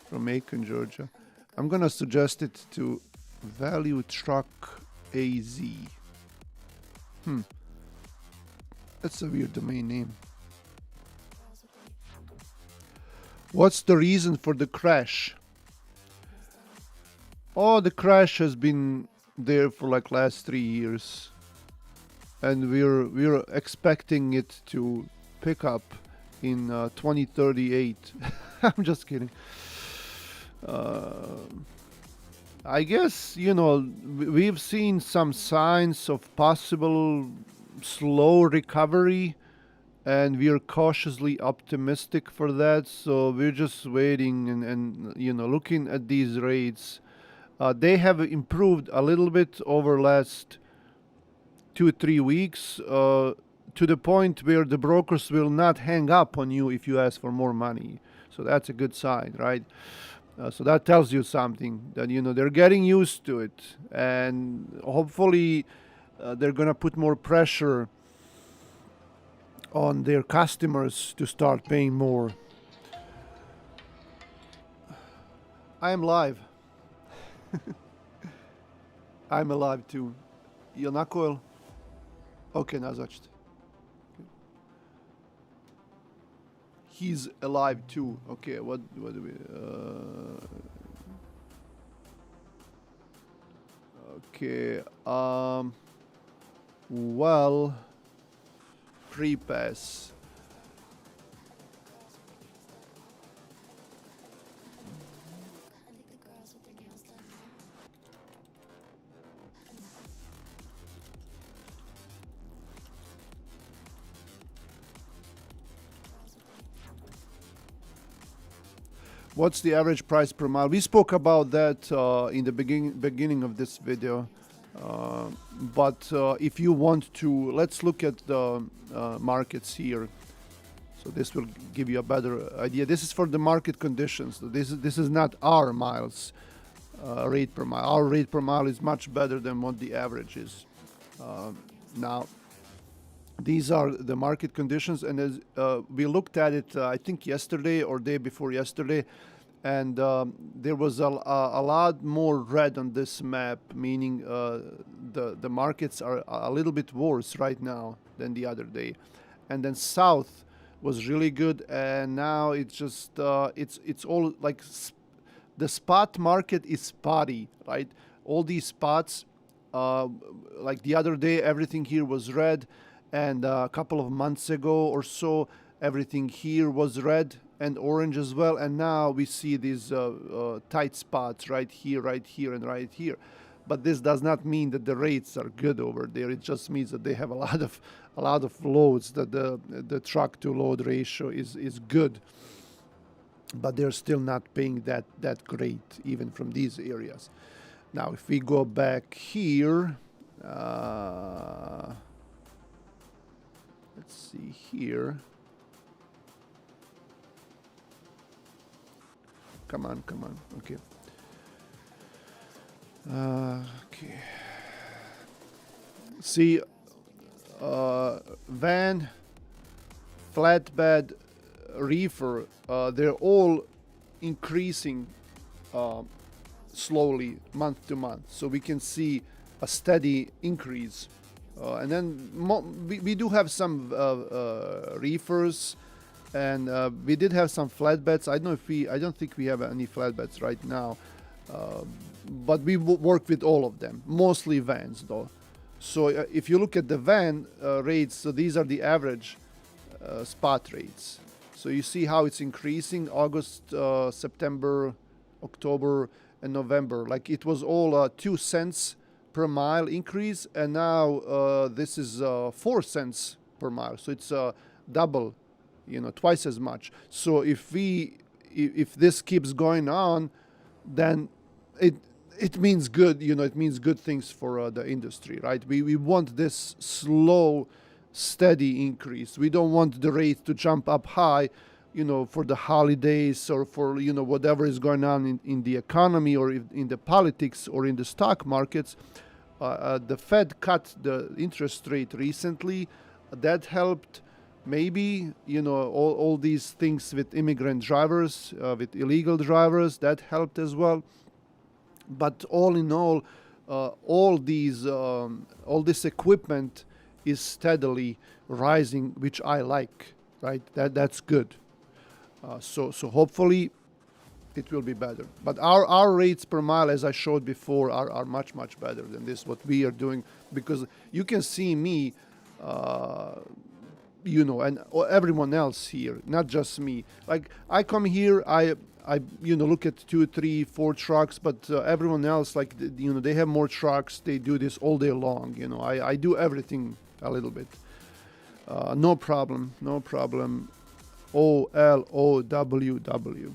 from Macon, Georgia. I'm gonna suggest it to Value Truck AZ. That's a weird domain name. What's the reason for the crash? Oh, the crash has been there for like last 3 years, and we're expecting it to pick up in 2038. I'm just kidding. I guess, you know, we've seen some signs of possible slow recovery, and we're cautiously optimistic for that. So we're just waiting and you know, looking at these rates. They have improved a little bit over last 2-3 weeks, to the point where the brokers will not hang up on you if you ask for more money. So that's a good sign, right? So that tells you something, that, you know, they're getting used to it, and hopefully they're gonna put more pressure on their customers to start paying more. I am live. I'm alive too. Jel nakoil? Ok, nazočite. He's alive too. Okay, what do we... okay, well... Pre-pass. What's the average price per mile? We spoke about that in the beginning of this video. But if you want to, let's look at the markets here. So this will give you a better idea. This is for the market conditions. So this is not our miles rate per mile. Our rate per mile is much better than what the average is. Now, these are the market conditions, and as we looked at it, I think yesterday or day before yesterday, and there was a lot more red on this map, meaning the markets are a little bit worse right now than the other day. And then south was really good, and now it's just it's all like the spot market is spotty, right? All these spots, like the other day, everything here was red. And a couple of months ago or so, everything here was red and orange as well. And now we see these tight spots right here, and right here. But this does not mean that the rates are good over there. It just means that they have a lot of loads, that the truck to load ratio is good. But they're still not paying that great, even from these areas. Now, if we go back here. Let's see here. Come on. Okay. Okay. See, van, flatbed, reefer, they're all increasing slowly month to month. So we can see a steady increase. And then we do have some reefers, and we did have some flatbeds. I don't think we have any flatbeds right now, but we work with all of them, mostly vans though. So if you look at the van rates, so these are the average spot rates. So you see how it's increasing August, September, October, and November. Like it was all 2 cents per mile increase, and now this is 4 cents per mile. So it's double, twice as much. So if this keeps going on, then it means good. It means good things for the industry, right? We want this slow, steady increase. We don't want the rate to jump up high, for the holidays or for whatever is going on in the economy or in the politics or in the stock markets. The Fed cut the interest rate recently. That helped. Maybe all these things with immigrant drivers, with illegal drivers, that helped as well. But all in all this equipment is steadily rising, which I like. Right, that's good. So hopefully it will be better. But our rates per mile, as I showed before, are much better than this what we are doing, because you can see me, and everyone else here, not just me. Like I come here, I look at 2, 3, 4 trucks, but everyone else, like they have more trucks. They do this all day long. I do everything a little bit. No problem. OLOWW.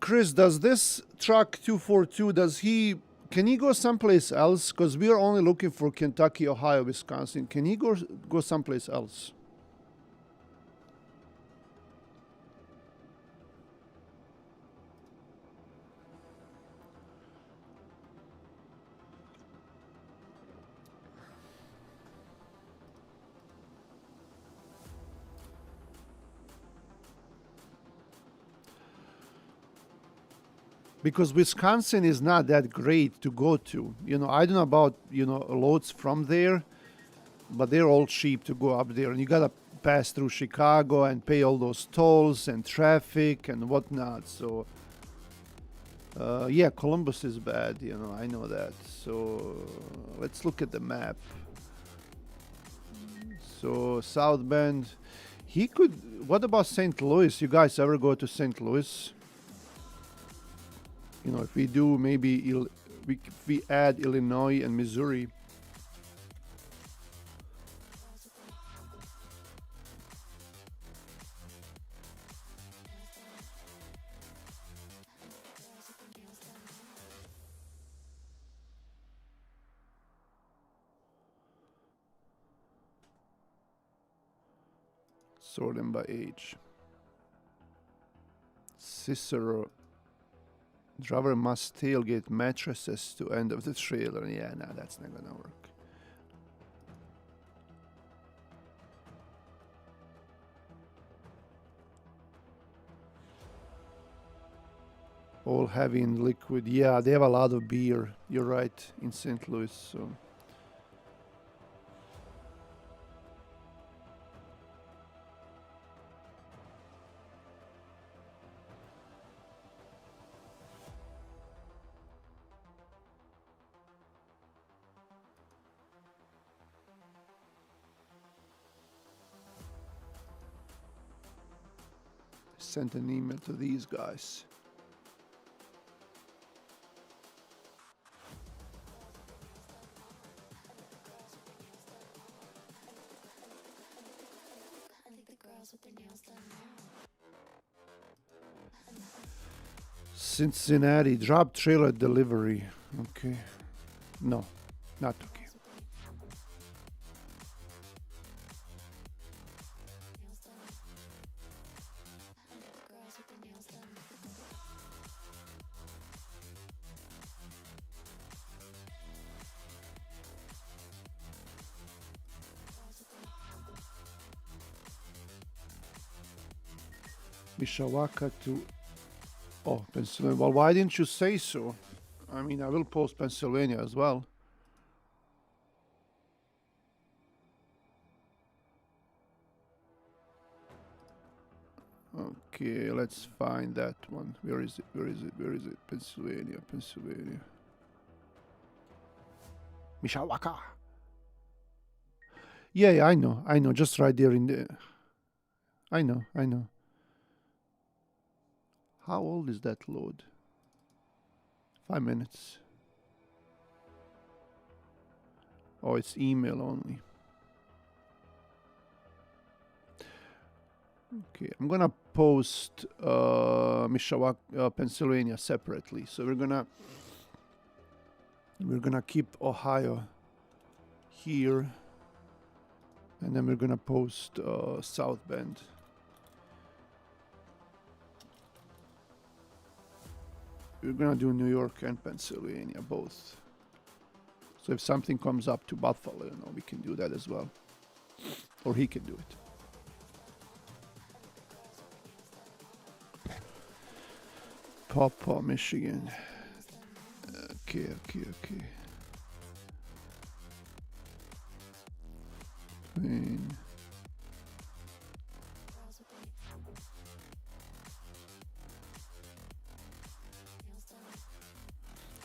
Chris, does this truck 242, can he go someplace else? Because we are only looking for Kentucky, Ohio, Wisconsin. Can he go someplace else? Because Wisconsin is not that great to go to. I don't know about, loads from there, but they're all cheap to go up there. And you got to pass through Chicago and pay all those tolls and traffic and whatnot. So, yeah, Columbus is bad, I know that. So, let's look at the map. So, South Bend, what about St. Louis? You guys ever go to St. Louis? If we do, maybe if we add Illinois and Missouri. Sort them by age. Cicero. Driver must tailgate mattresses to end of the trailer. Yeah, no, that's not gonna work. All heavy and liquid. Yeah, they have a lot of beer. You're right, in St. Louis. So. Sent an email to these guys. Cincinnati, drop trailer delivery. Okay. No, not okay. Mishawaka to Pennsylvania. Well, why didn't you say so? I mean, I will post Pennsylvania as well. Okay, let's find that one. Where is it? Pennsylvania. Mishawaka. Yeah, I know. Just right there in the... I know. How old is that load? 5 minutes. Oh, it's email only. Okay, I'm gonna post Mishawaka, Pennsylvania separately. So we're gonna keep Ohio here, and then we're gonna post South Bend. We're gonna do New York and Pennsylvania both. So if something comes up to Buffalo, we can do that as well, or he can do it. Papa, Michigan. Okay.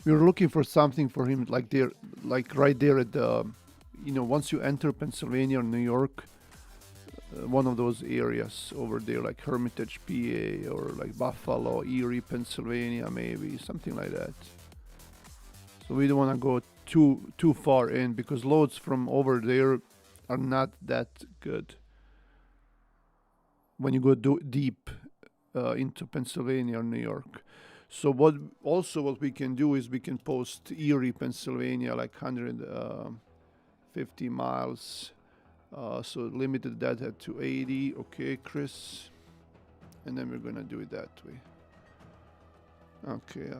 We were looking for something for him, like right there at the, once you enter Pennsylvania or New York, one of those areas over there, like Hermitage, PA, or like Buffalo, Erie, Pennsylvania, maybe something like that. So we don't want to go too far in, because loads from over there are not that good when you go deep into Pennsylvania or New York. So what we can do is we can post Erie, Pennsylvania, like 150 miles. So limited that to 80. Okay, Chris. And then we're gonna do it that way. Okay.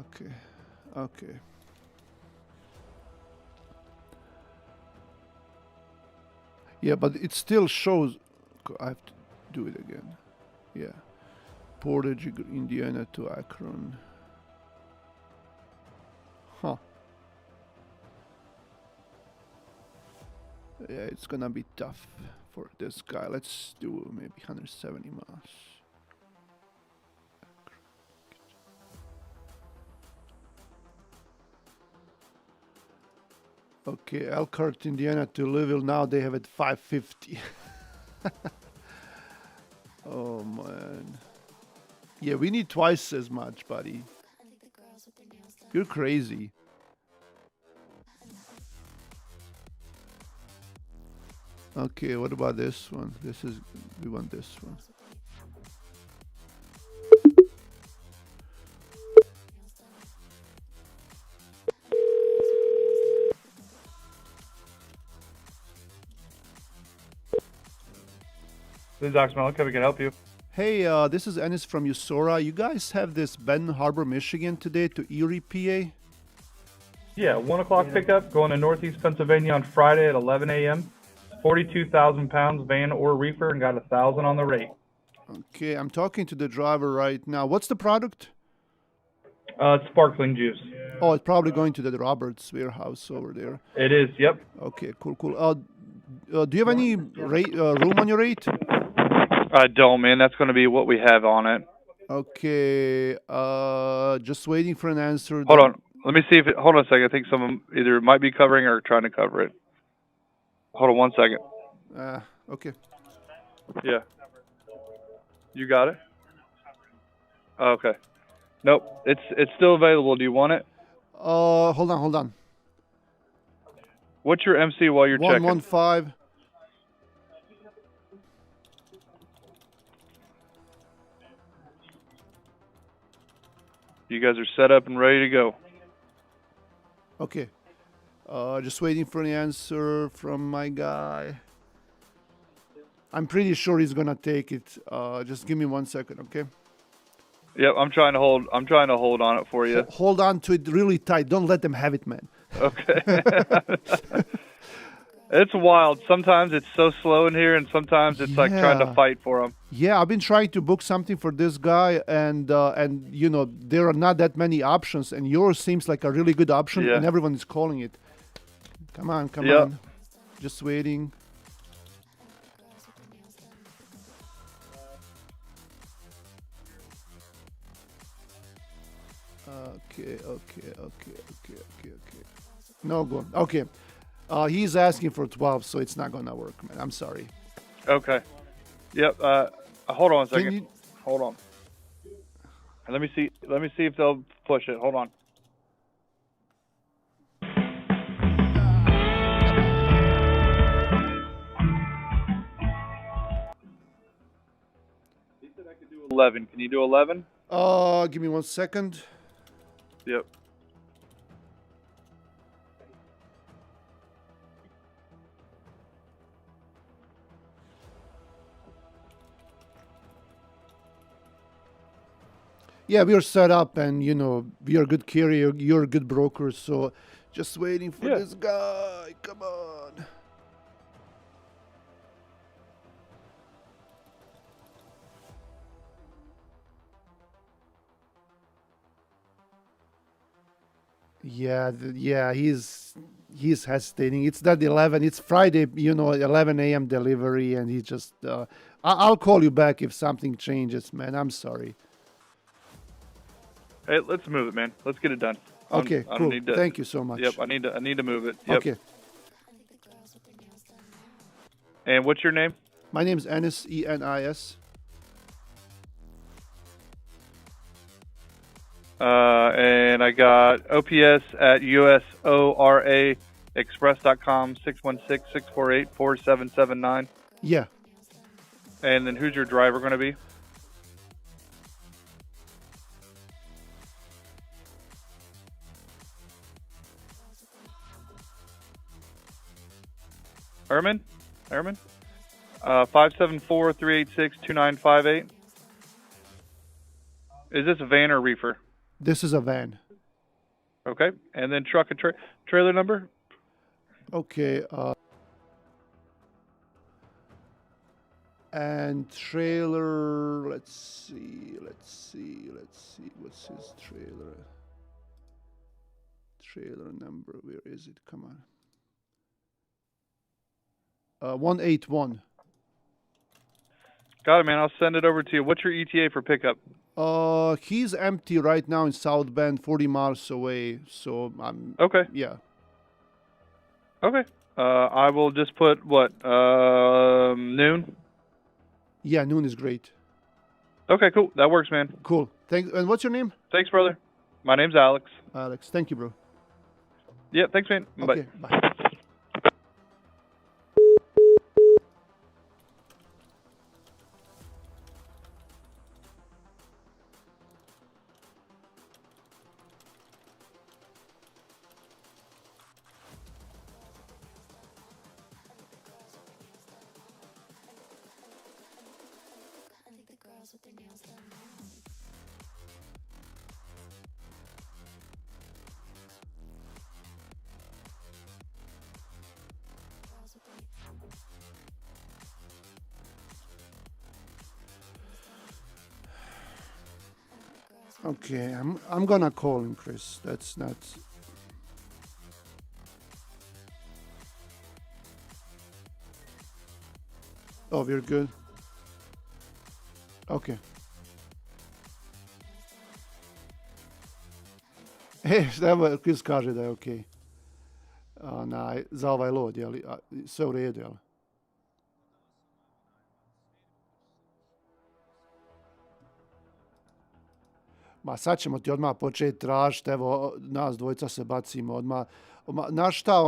Yeah, but it still shows. I have to do it again. Yeah. Portage, Indiana to Akron. Huh. Yeah, it's gonna be tough for this guy. Let's do maybe 170 miles. Okay, Elkhart, Indiana to Louisville. Now they have it 550. Oh man. Yeah, we need twice as much, buddy. You're crazy. Okay, what about this one? We want this one. This is Oxmelica. We can help you. Hey, this is Ennis from Usora. You guys have this Benton Harbor, Michigan today to Erie, PA? Yeah, 1 o'clock pickup going to Northeast Pennsylvania on Friday at 11 a.m. 42,000 pounds van or reefer and got 1,000 on the rate. Okay, I'm talking to the driver right now. What's the product? It's sparkling juice. Oh, it's probably going to the Roberts warehouse over there. It is, yep. Okay, cool. Do you have any room on your rate? I don't, man. That's going to be what we have on it. Okay, just waiting for an answer. Hold on. Let me see if hold on a second. I think someone either might be covering or trying to cover it. Hold on 1 second. Okay. Yeah. You got it? Okay. Nope. It's still available. Do you want it? Hold on. What's your MC while you're checking? 115. You guys are set up and ready to go. Okay. Just waiting for an answer from my guy. I'm pretty sure he's gonna take it. Just give me 1 second, okay? Yep, I'm trying to hold on it for you. Hold on to it really tight. Don't let them have it, man. Okay. It's wild. Sometimes it's so slow in here, and sometimes it's like trying to fight for them. Yeah, I've been trying to book something for this guy, and you know there are not that many options, and yours seems like a really good option, and everyone is calling it. Come on. Just waiting. Okay. No go. Okay. He's asking for 12, so it's not gonna work, man. I'm sorry. Okay. Yep. Hold on a second. Hold on. Let me see if they'll push it. Hold on. 11. Can you do 11? Give me 1 second. Yep. Yeah, we're set up, and you know we are good carrier. You're a good broker, so just waiting for Yeah. this guy. Come on. Yeah, he's hesitating. It's that 11. It's Friday, 11 a.m. delivery, and he just. I'll call you back if something changes, man. I'm sorry. Hey, let's move it, man. Let's get it done. Okay, I cool. don't need to, Thank you so much. Yep, I need to move it. Yep. Okay. And what's your name? My name's Enis, Enis. And I got OPS at USORA Express.com 616-648-4779. Yeah. And then who's your driver going to be? Ermin? 574-386-2958. Is this a van or reefer? This is a van. Okay. And then truck and trailer number? Okay. And trailer, let's see. What's his trailer? Trailer number, where is it? Come on. 181. Got it, man. I'll send it over to you. What's your ETA for pickup? He's empty right now in South Bend, 40 miles away. So I'm. Okay. Yeah. Okay. I will just put what? Noon. Yeah, noon is great. Okay, cool. That works, man. Cool. Thanks. And what's your name? Thanks, brother. My name's Alex. Alex. Thank you, bro. Yeah, thanks, man. Okay. Bye. Okay, I'm gonna call him, Chris. That's not. Oh, we're good. Okay. Evo, Chris kaže da je okej. Za ovaj load, jel? Sve u redu, jel? Ma sad ćemo ti odmah početi tražiti, evo, nas dvojca se bacimo odmah. Znaš šta,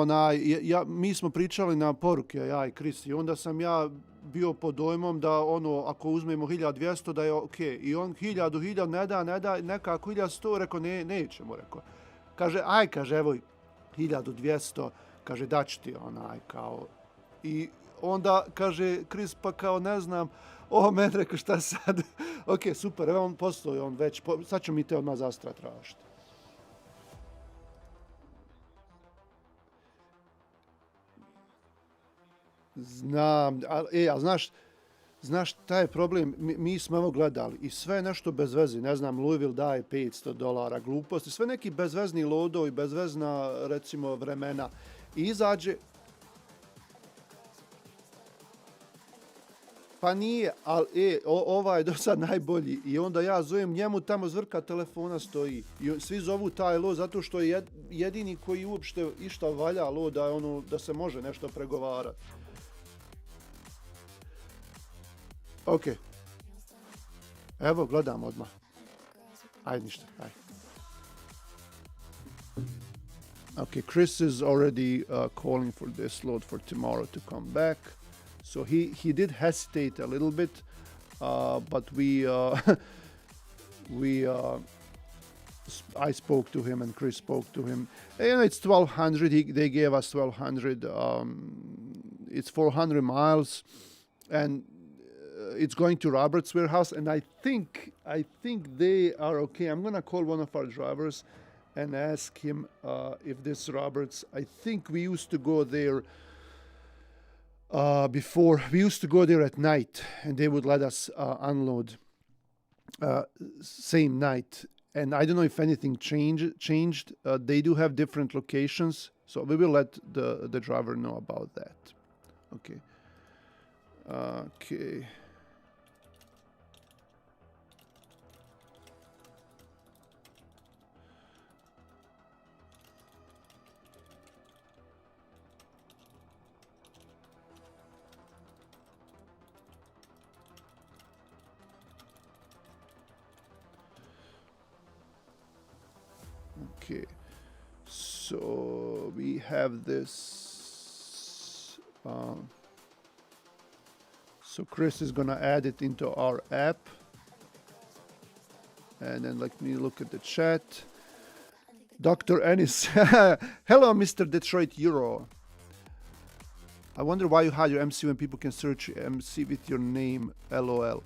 mi smo pričali na poruke, ja i Chris, i onda sam ja bio pod dojmom da ako uzmemo 1200 da je okej. I on 1000 ne da, nekako 1100, rekao nećemo, rekao. Kaže, kaže, evo 1200, kaže, daću ti kao. I onda kaže Chris, pa kao ne znam, meni rekao šta sad. Ok, super, evo on postoji, on već, sad ću mi te odmah zastra tražiti. Znam, ali znaš šta je problem? Mi smo ovo gledali i sve nešto bez veze, ne znam, Louisville daje $500, gluposti, sve neki bezvezni lodovi, bezvezna, recimo, vremena. I izađe. Pa nije, ali ovaj je do sad najbolji. I onda ja zovem njemu, tamo zvrka telefona stoji. I svi zovu taj lod zato što je jedini koji uopšte išta valja lod, da se može nešto pregovarati. Ok. Evo, gledam odmah. Ajde ništa, ajde. Okay, Chris is already calling for this load for tomorrow to come back. So he did hesitate a little bit, but we we I spoke to him and Chris spoke to him. And it's 1,200. They gave us 1,200. It's 400 miles, and it's going to Robert's warehouse. And I think they are okay. I'm gonna call one of our drivers and ask him if this Roberts. I think we used to go there before. We used to go there at night, and they would let us unload same night. And I don't know if anything changed. They do have different locations, so we will let the driver know about that. Okay. Okay. Okay, so we have this. So Chris is gonna add it into our app, and then let me look at the chat. Dr. Ennis, hello, Mr. Detroit Euro. I wonder why you hide your MC when people can search MC with your name. LOL.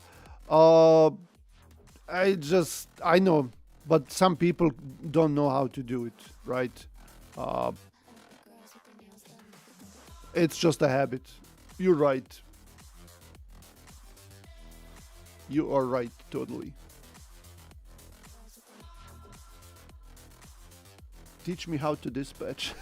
I know. But some people don't know how to do it, right? It's just a habit. You're right. You are right, totally. Teach me how to dispatch.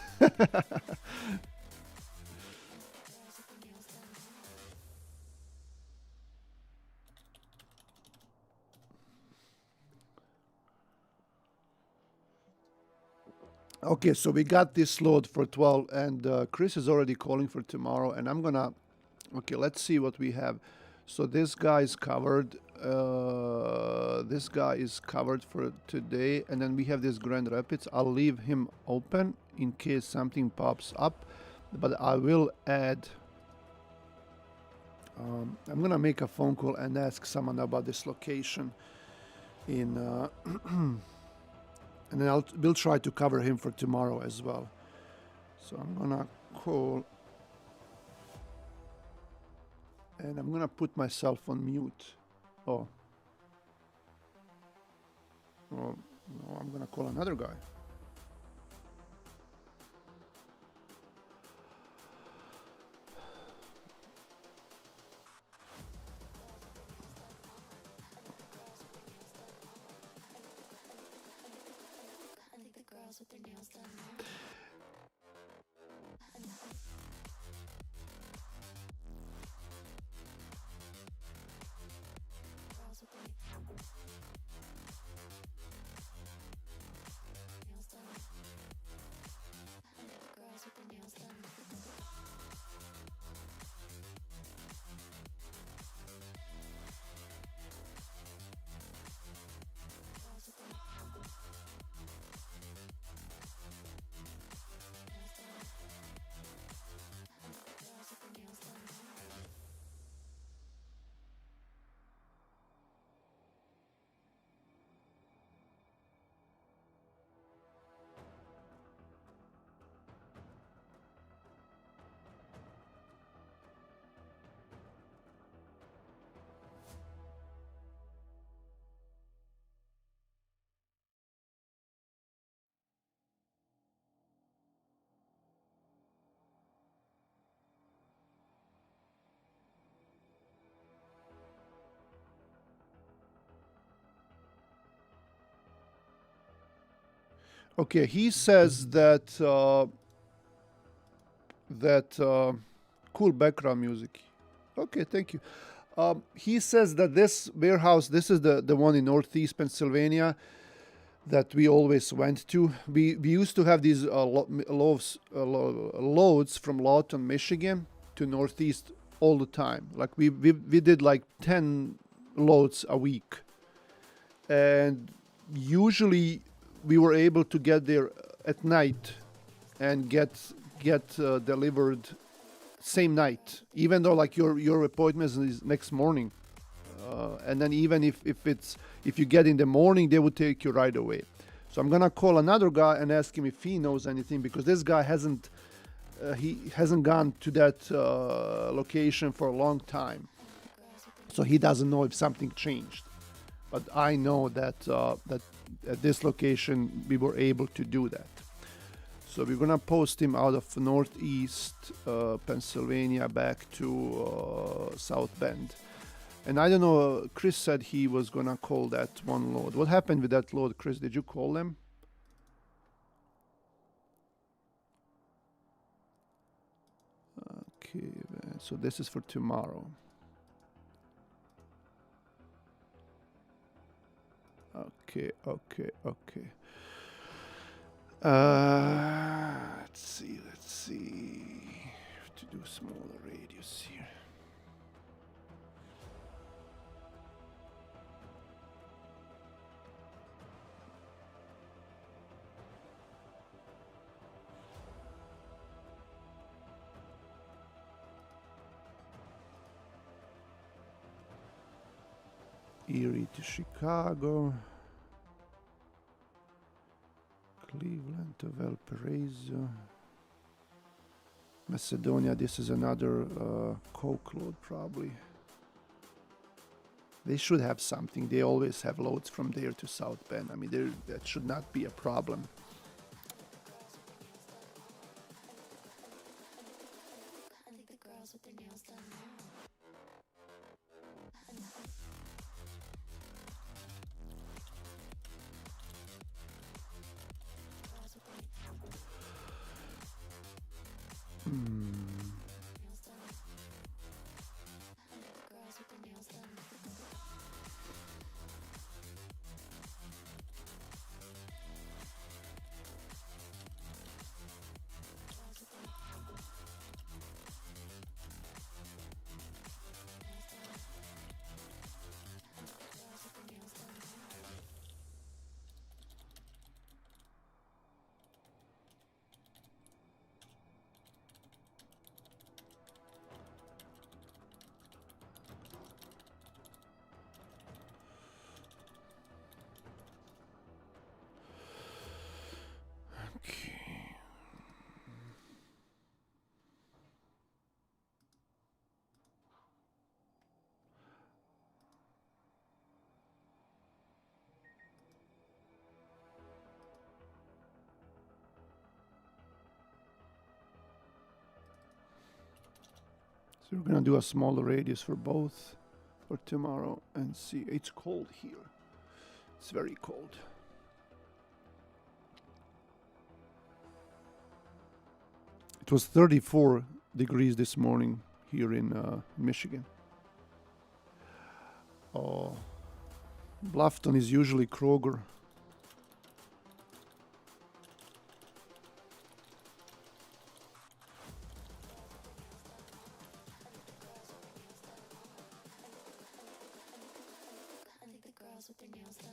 Okay, so we got this load for 12, and Chris is already calling for tomorrow, and I'm gonna... Okay, let's see what we have. So this guy is covered. This guy is covered for today, and then we have this Grand Rapids. I'll leave him open in case something pops up, but I will add... I'm gonna make a phone call and ask someone about this location in... and then we'll try to cover him for tomorrow as well. So I'm gonna call, and I'm gonna put myself on mute. Oh, no, I'm gonna call another guy. With their nails done. Girls with their nails done. Girls with their nails done. Okay, he says that cool background music. Okay, thank you. He says that this warehouse, this is the one in Northeast Pennsylvania that we always went to. We used to have these loads from Lawton, Michigan to Northeast all the time. Like we did like 10 loads a week, and usually we were able to get there at night and get delivered same night, even though like your appointment is next morning. And then even if you get in the morning, they would take you right away. So I'm gonna call another guy and ask him if he knows anything, because this guy hasn't gone to that location for a long time, so he doesn't know if something changed. But I know that that at this location we were able to do that. So we're gonna post him out of northeast Pennsylvania back to South Bend. And I don't know, Chris said he was gonna call that one load. What happened with that load, Chris? Did you call them? Okay, so this is for tomorrow. Okay. Let's see. To do smaller radius here. Erie to Chicago. Cleveland to Valparaiso. Macedonia, this is another coke load probably. They should have something. They always have loads from there to South Bend. I mean, that should not be a problem. I think the girls with their nails done. So we're gonna do a smaller radius for both for tomorrow and see. It's cold here. It's very cold. It was 34 degrees this morning here in Michigan. Oh, Bluffton is usually Kroger. With their nails done.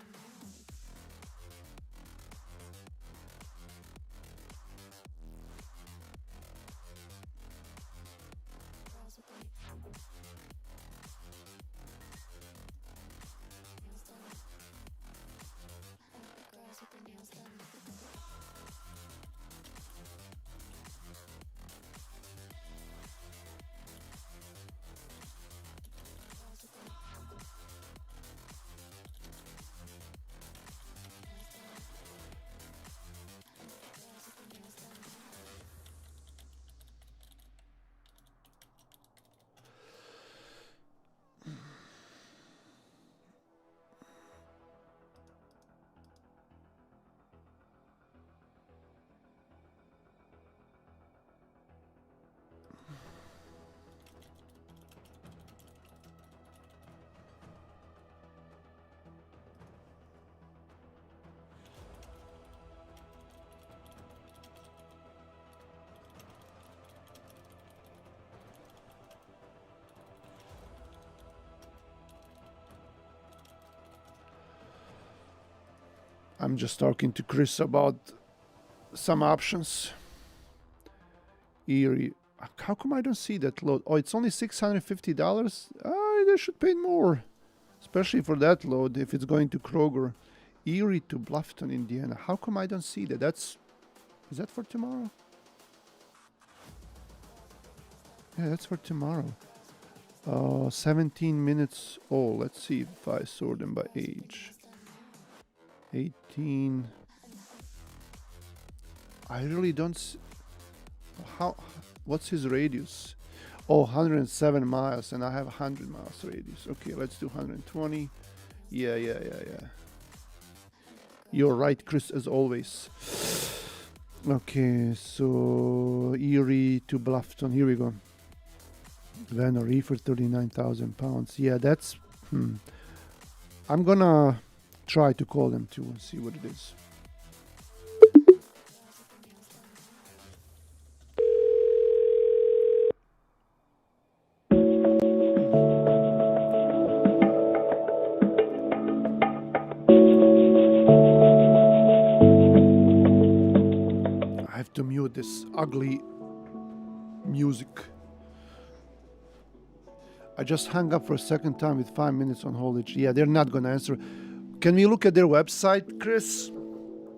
Girls with their nails done. Girls with their nails done. I'm just talking to Chris about some options. Erie. How come I don't see that load? Oh, it's only $650? Oh, they should pay more. especially for that load if it's going to Kroger. Erie to Bluffton, Indiana. How come I don't see that? Is that for tomorrow? Yeah, that's for tomorrow. 17 minutes old. Let's see if I sort them by age. 18. I really don't see. What's his radius? Oh, 107 miles, and I have 100 miles radius. Okay, let's do 120. Yeah. You're right, Chris, as always. Okay, so Erie to Bluffton. Here we go. Van or Reefer, 39,000 pounds. Yeah, that's... I'm gonna try to call them too and see what it is. I have to mute this ugly music. I just hung up for a second time with 5 minutes on hold. Yeah, they're not gonna answer. Can we look at their website, Chris?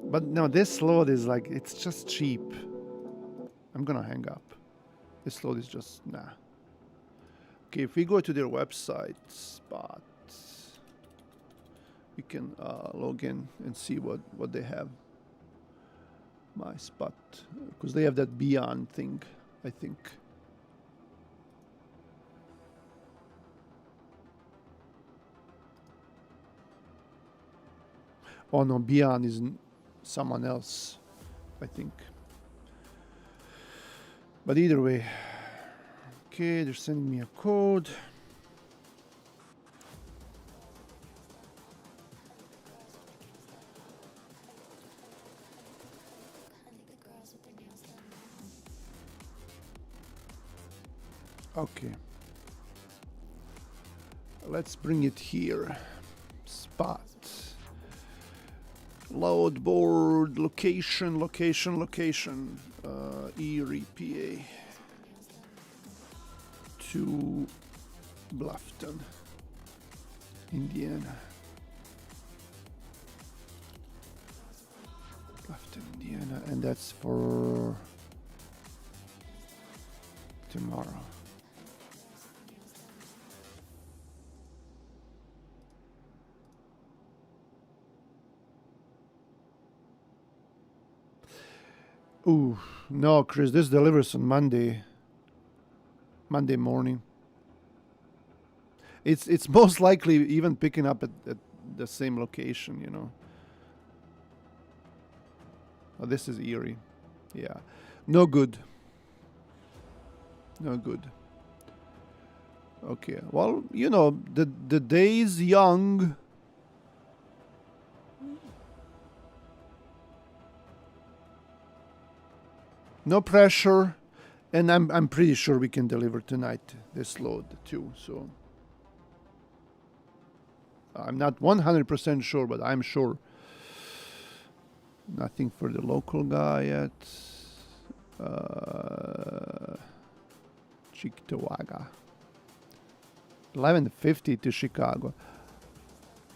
But no, this load is like, it's just cheap. I'm gonna hang up. This load is just, nah. Okay, if we go to their website, Spot, we can log in and see what they have. My Spot, because they have that Beyond thing, I think. Oh no, Beyond is someone else, I think. But either way, okay, they're sending me a code. Okay. Let's bring it here. Spot. Load board, location. Erie, PA. To Bluffton, Indiana. Bluffton, Indiana, and that's for tomorrow. Ooh, no, Chris, this delivers on Monday morning. It's most likely even picking up at the same location, you know. Oh, this is Erie. Yeah. No good. Okay. Well, you know, the day's young. No pressure, and I'm pretty sure we can deliver tonight this load too. So I'm not 100% sure, but I'm sure. Nothing for the local guy yet. Cheektowaga. 11:50 to Chicago.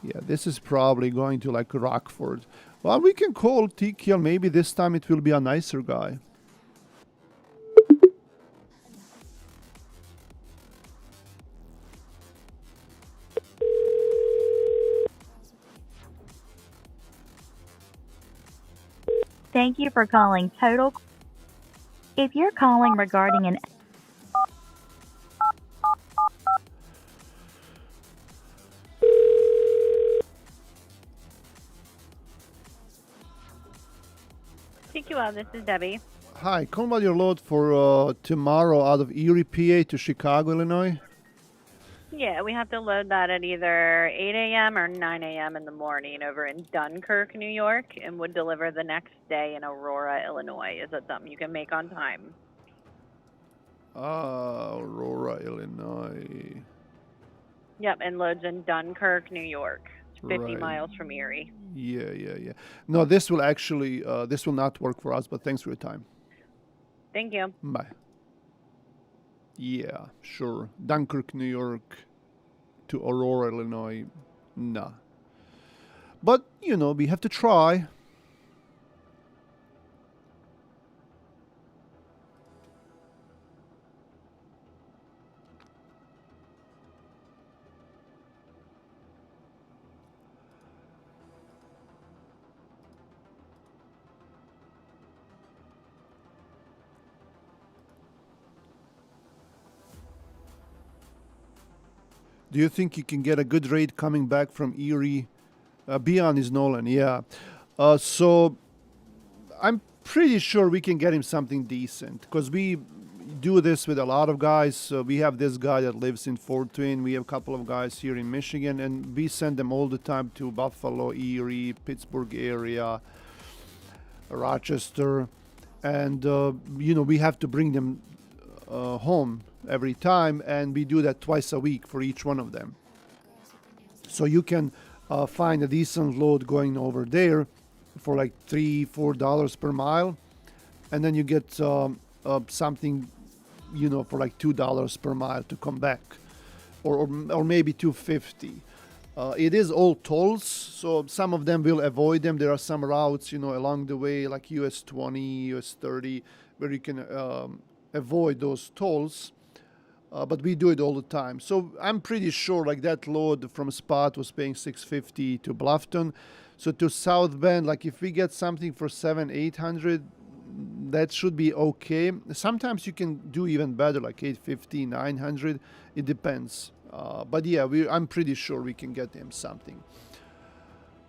Yeah, this is probably going to like Rockford. Well, we can call TKL. Maybe this time it will be a nicer guy. Thank you for calling Total. If you're calling regarding an TQL, this is Debbie. Hi, call about your load for tomorrow out of Erie, PA to Chicago, Illinois. Yeah, we have to load that at either 8 a.m. or 9 a.m. in the morning over in Dunkirk, New York, and would deliver the next day in Aurora, Illinois. Is that something you can make on time? Aurora, Illinois. Yep, and loads in Dunkirk, New York. It's 50 Right. miles from Erie. Yeah. No, this will actually, this will not work for us, but thanks for your time. Thank you. Bye. Yeah, sure. Dunkirk, New York to Aurora, Illinois. Nah. But, you know, we have to try. Do you think you can get a good rate coming back from Erie? Beyond is Nolan, yeah. So I'm pretty sure we can get him something decent because we do this with a lot of guys. So we have this guy that lives in Fort Wayne. We have a couple of guys here in Michigan, and we send them all the time to Buffalo, Erie, Pittsburgh area, Rochester, and you know, we have to bring them home every time, and we do that twice a week for each one of them. So you can find a decent load going over there for like $3-4 per mile, and then you get something, you know, for like $2 per mile to come back, or maybe $2.50. It is all tolls, so some of them will avoid them. There are some routes, you know, along the way, like US 20, US 30, where you can avoid those tolls. But we do it all the time. So I'm pretty sure like that load from Spot was paying $650 to Bluffton. So to South Bend, like if we get something for $700-800, that should be okay. Sometimes you can do even better, like $850-900. It depends. But yeah, I'm pretty sure we can get him something.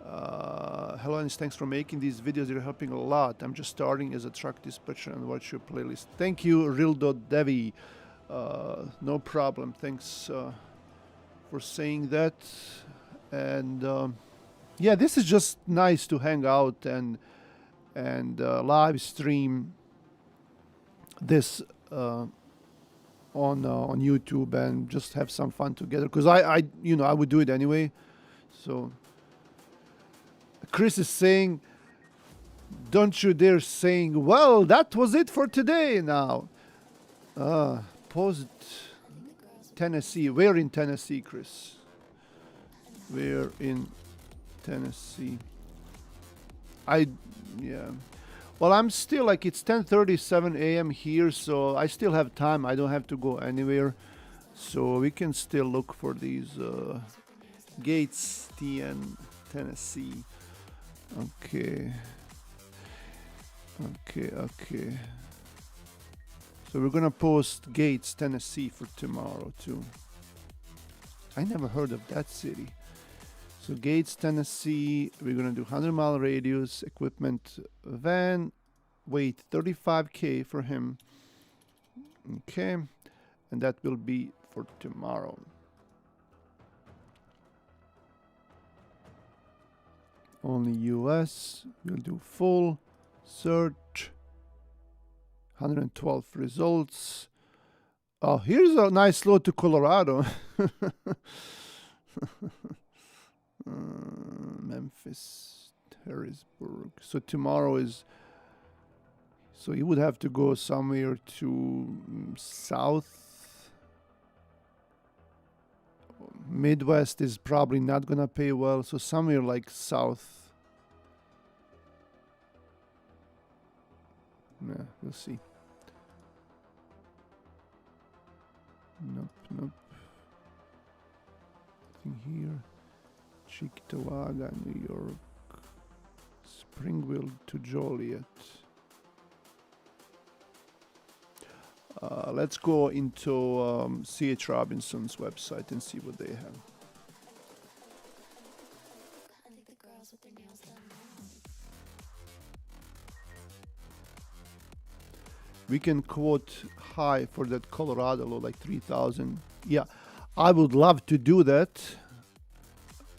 Hello, and thanks for making these videos. You're helping a lot. I'm just starting as a truck dispatcher and watch your playlist. Thank you, Real.Devi. No problem. Thanks for saying that. And yeah, this is just nice to hang out and live stream this on YouTube and just have some fun together. Because I would do it anyway. So Chris is saying, don't you dare saying, well, that was it for today now. Post Tennessee. Where in Tennessee, Chris? Where in Tennessee? Yeah. Well, I'm still like, it's 10:37 a.m. here, so I still have time. I don't have to go anywhere. So we can still look for these Gates, TN, Tennessee. Okay. So we're gonna post Gates, Tennessee for tomorrow too. I never heard of that city. So Gates, Tennessee, we're gonna do 100-mile radius, equipment van, weight 35K for him. Okay, and that will be for tomorrow. Only US, we'll do full search. 112 results. Oh, here's a nice load to Colorado. Memphis, Harrisburg. So tomorrow is... So you would have to go somewhere to south. Midwest is probably not gonna pay well. So somewhere like south. Yeah, we'll see. Nope. Nothing here. Cheektowaga, New York. Springville to Joliet. Let's go into C.H. Robinson's website and see what they have. We can quote high for that Colorado load, like 3,000. Yeah, I would love to do that.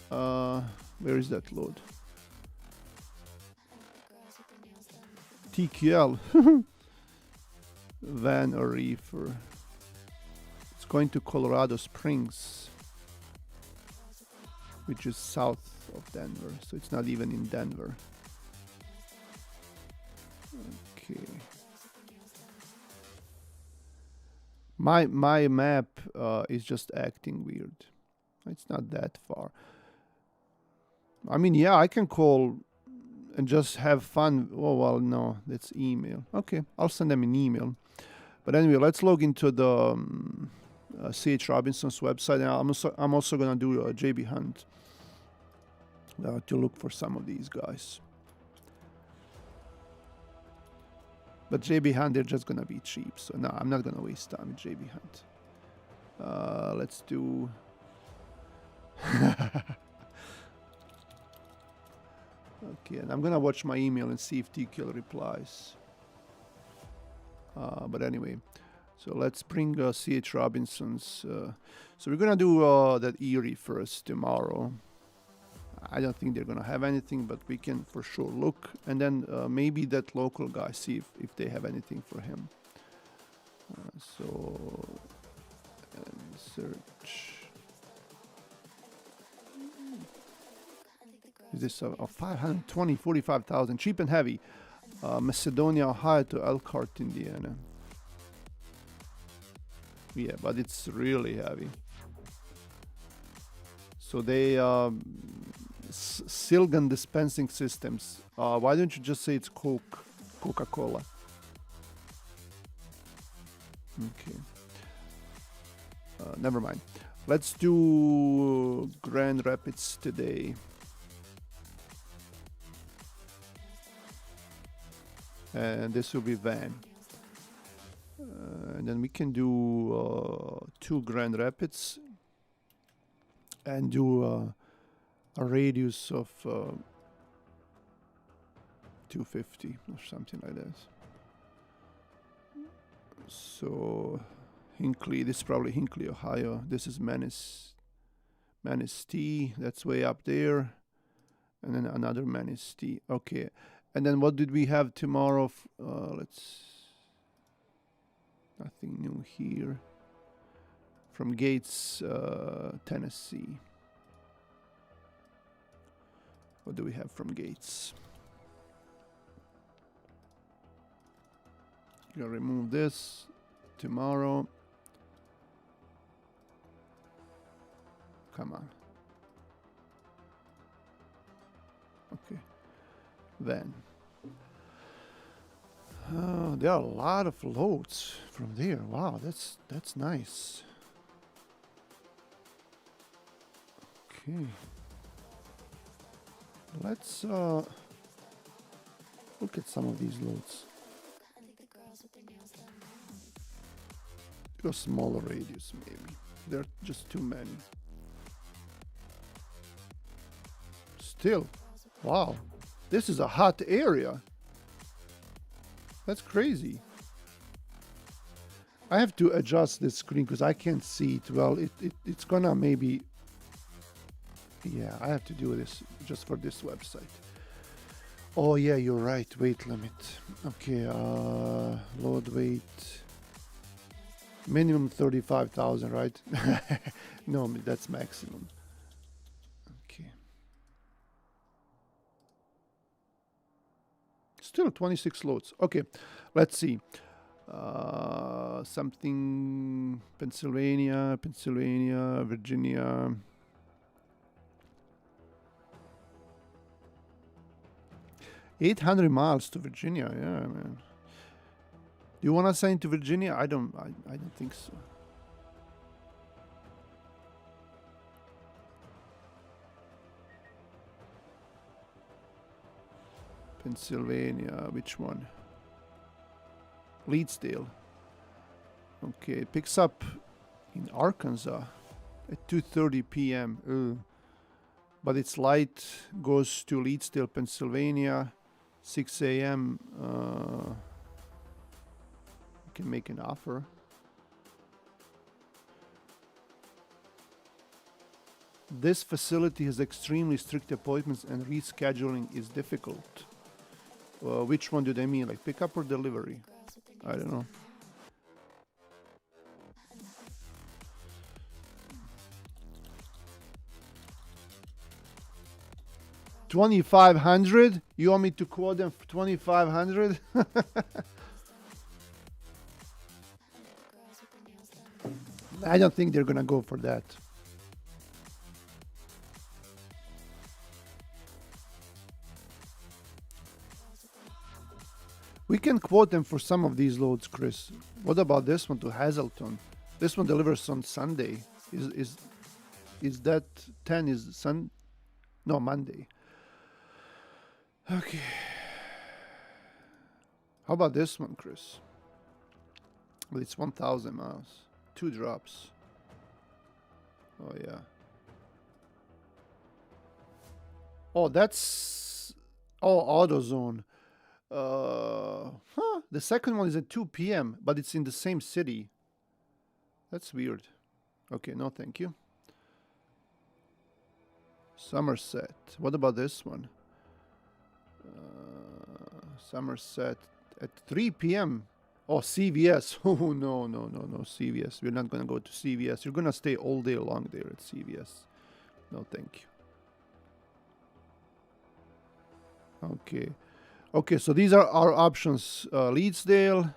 Where is that load? TQL. Van or reefer. It's going to Colorado Springs, which is south of Denver, so it's not even in Denver. Okay. My map is just acting weird. It's not that far. I mean, yeah, I can call and just have fun. Oh, well, no, that's email. Okay, I'll send them an email. But anyway, let's log into the C.H. Robinson's website. And I'm also going to do a JB Hunt to look for some of these guys. But JB Hunt, they're just going to be cheap. So no, I'm not going to waste time with JB Hunt. Let's do... Okay, and I'm gonna watch my email and see if TQL replies. But anyway, so let's bring C.H. Robinson's. So we're gonna do that Erie first tomorrow. I don't think they're gonna have anything, but we can for sure look. And then maybe that local guy, see if they have anything for him. So, search. Is this a 520, 45,000, cheap and heavy? Macedonia, Ohio to Elkhart, Indiana. Yeah, but it's really heavy. So they Silgan dispensing systems. Why don't you just say it's Coca-Cola? Okay. Never mind. Let's do Grand Rapids today. And this will be van. And then we can do 2 Grand Rapids and do a radius of 250 or something like that. So Hinckley, this is probably Hinckley, Ohio. This is Manistee, that's way up there. And then another Manistee. Okay. And then what did we have tomorrow? Nothing new here. From Gates, Tennessee. What do we have from Gates? Gonna remove this tomorrow. Come on. Okay. Then there are a lot of loads from there. Wow, that's nice. Okay, let's look at some of these loads. Do a smaller radius, maybe. There are just too many. Still, wow. This is a hot area. That's crazy. I have to adjust this screen because I can't see it well. It's gonna maybe... Yeah, I have to do this just for this website. Oh yeah, you're right. Weight limit. Okay, load weight. Minimum 35,000, right? No, that's maximum. Still 26 loads. Okay, let's see. Something Pennsylvania, Virginia. $800 miles to Virginia. Yeah, man. Do you want to send to Virginia? I don't think so. Pennsylvania, which one? Leedsdale. Okay, it picks up in Arkansas at 2:30 p.m. But it's light, goes to Leedsdale, Pennsylvania, 6 a.m. You can make an offer. This facility has extremely strict appointments and rescheduling is difficult. Which one do they mean? Like pickup or delivery? I don't know. $2,500? You want me to quote them for $2,500? I don't think they're gonna go for that. We can quote them for some of these loads, Chris. What about this one to Hazleton? This one delivers on Sunday. Is that 10 is no, Monday. Okay. How about this one, Chris? Well, it's 1,000 miles. 2 drops. Oh, yeah. Oh, that's... Oh, AutoZone. The second one is at 2 p.m., but it's in the same city. That's weird. Okay, no thank you. Somerset. What about this one? Somerset at 3 p.m. Oh, CVS. Oh, no, CVS. We're not going to go to CVS. You're going to stay all day long there at CVS. No, thank you. Okay. Okay, so these are our options. Leedsdale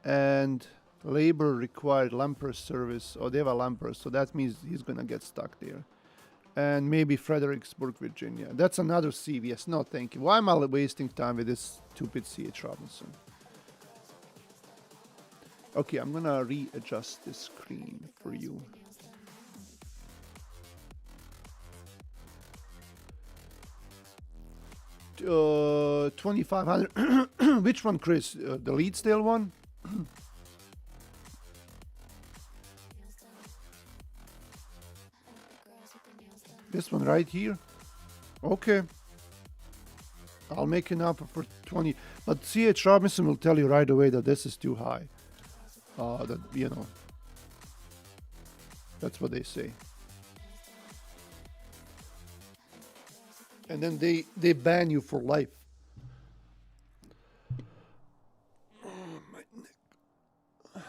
and labor required lumper service. Oh, they have a lumper, so that means he's going to get stuck there. And maybe Fredericksburg, Virginia. That's another CVS. No, thank you. Why am I wasting time with this stupid C.H. Robinson? Okay, I'm going to readjust this screen for you. Uh, 2,500. Which one, Chris? The Leedsdale one? This one right here? Okay. I'll make an offer for 20. But C.H. Robinson will tell you right away that this is too high. That, you know. That's what they say. And then they ban you for life. Oh, my neck.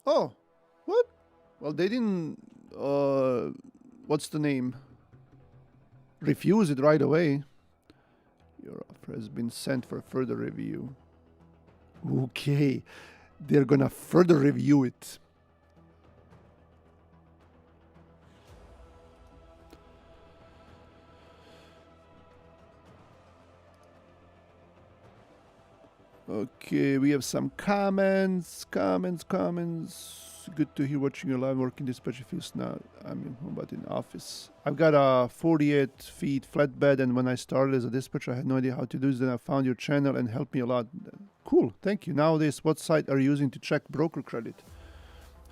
Oh, what? Well, they didn't, what's the name? Refuse it right away. Your offer has been sent for further review. Okay, they're gonna further review it. Okay, we have some comments. Good to hear watching you live working dispatch feels now. I mean, but in office. I've got a 48 feet flatbed, and when I started as a dispatcher, I had no idea how to do this. Then I found your channel and helped me a lot. Cool, thank you. Nowadays, what site are you using to check broker credit?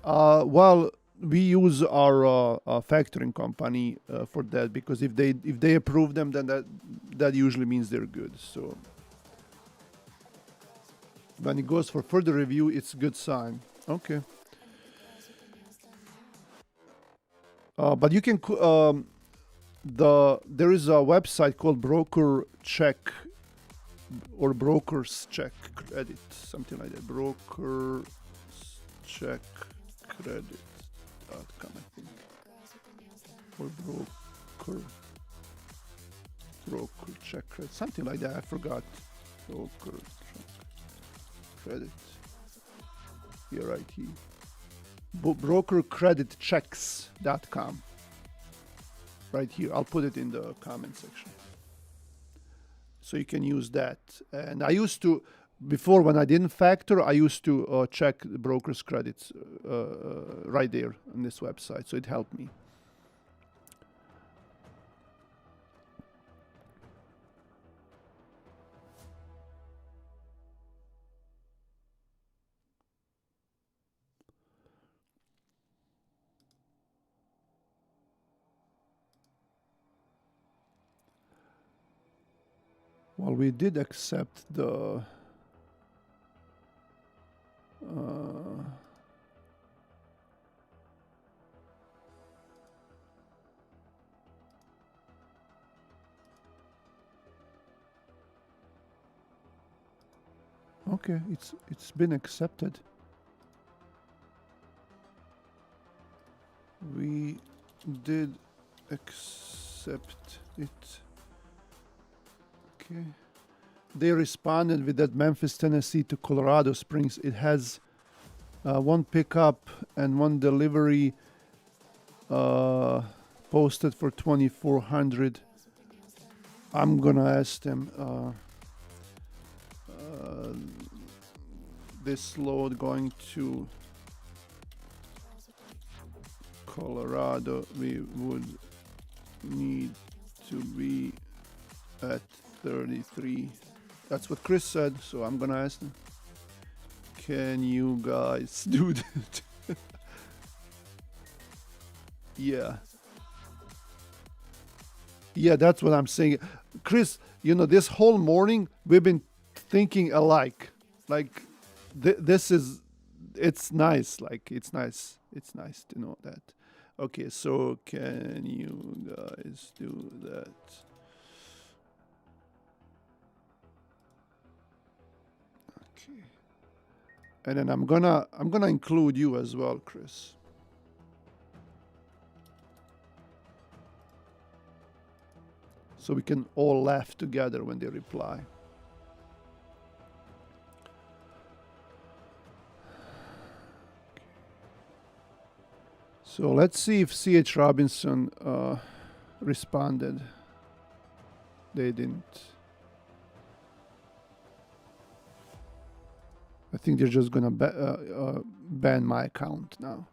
Well, we use our factoring company for that, because if they approve them, then that usually means they're good. So when it goes for further review, it's a good sign. Okay. But you can there is a website called Broker Check or Brokers Check Credit, something like that. Brokers Check Credit.com, I think. Or Broker Check Credit, something like that. I forgot. Broker Check Credit. Here, right here. Brokercreditchecks.com. Right here. I'll put it in the comment section. So you can use that. And I used to, before when I didn't factor, I used to check the broker's credits right there on this website. So it helped me. Well, we did accept the okay, it's been accepted. We did accept it. Okay. They responded with that Memphis, Tennessee to Colorado Springs. It has one pickup and one delivery posted for $2,400. I'm gonna ask them. this load going to Colorado, we would need to be at 33. That's what Chris said, so I'm gonna ask them. Can you guys do that? Yeah. Yeah, that's what I'm saying. Chris, you know, this whole morning we've been thinking alike. Like, this is, it's nice. Like, it's nice. It's nice to know that. Okay, so can you guys do that? Okay. And then I'm gonna include you as well, Chris. So we can all laugh together when they reply. So let's see if C.H. Robinson responded. They didn't. I think they're just gonna ban my account now.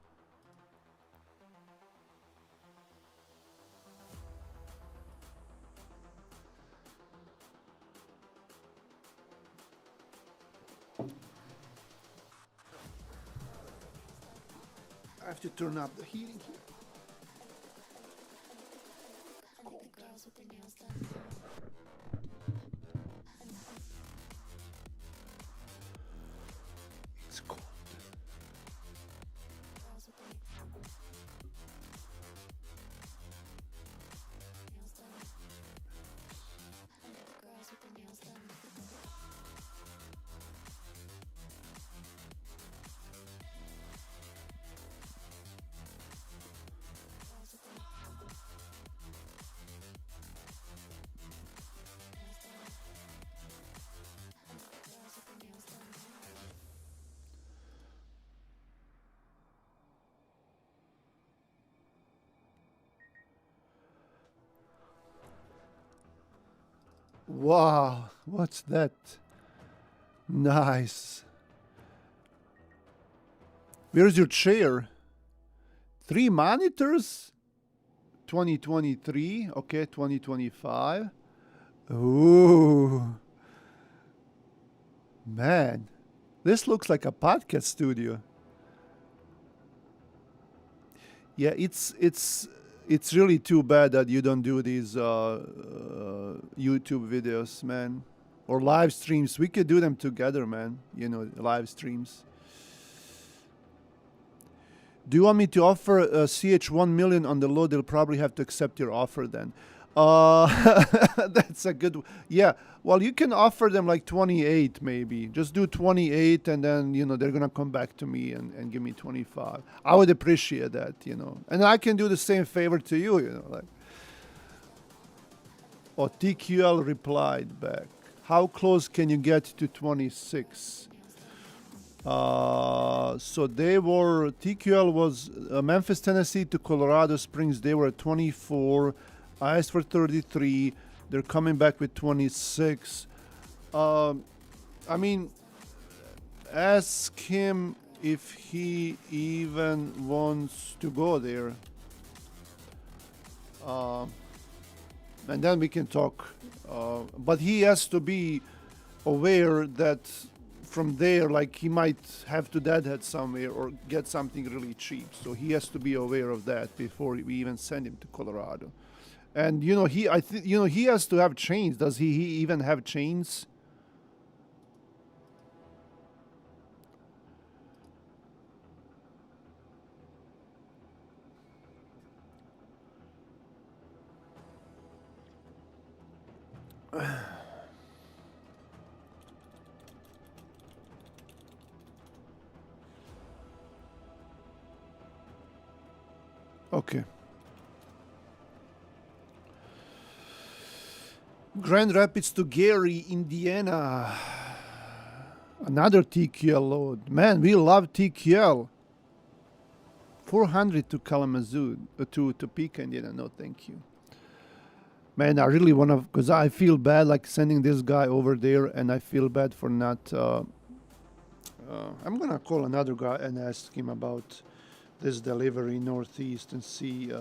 I have to turn up the heating here. It's cold. Wow, what's that? Nice. Where's your chair? 3 monitors? 2023, okay, 2025. Ooh. Man, this looks like a podcast studio. Yeah, it's really too bad that you don't do these YouTube videos, man, or live streams. We could do them together, man. You know, live streams. Do you want me to offer CH 1 million on the low? They'll probably have to accept your offer then. That's a good. Yeah. Well, you can offer them like 28, maybe. Just do 28, and then, you know, they're gonna come back to me and give me 25. I would appreciate that, you know. And I can do the same favor to you, you know, like. Oh, TQL replied back. How close can you get to 26? So they were, TQL was Memphis, Tennessee to Colorado Springs. They were at 24. I asked for 33. They're coming back with 26. I mean, ask him if he even wants to go there. And then we can talk. But he has to be aware that from there, like, he might have to deadhead somewhere or get something really cheap. So he has to be aware of that before we even send him to Colorado. And, you know, he has to have chains. Does he even have chains? Okay. Grand Rapids to Gary, Indiana. Another TQL load. Man, we love TQL. 400 to Kalamazoo, to Topeka, Indiana. No, thank you. Man, I really want to, because I feel bad like sending this guy over there, and I feel bad for not I'm gonna call another guy and ask him about this delivery northeast and see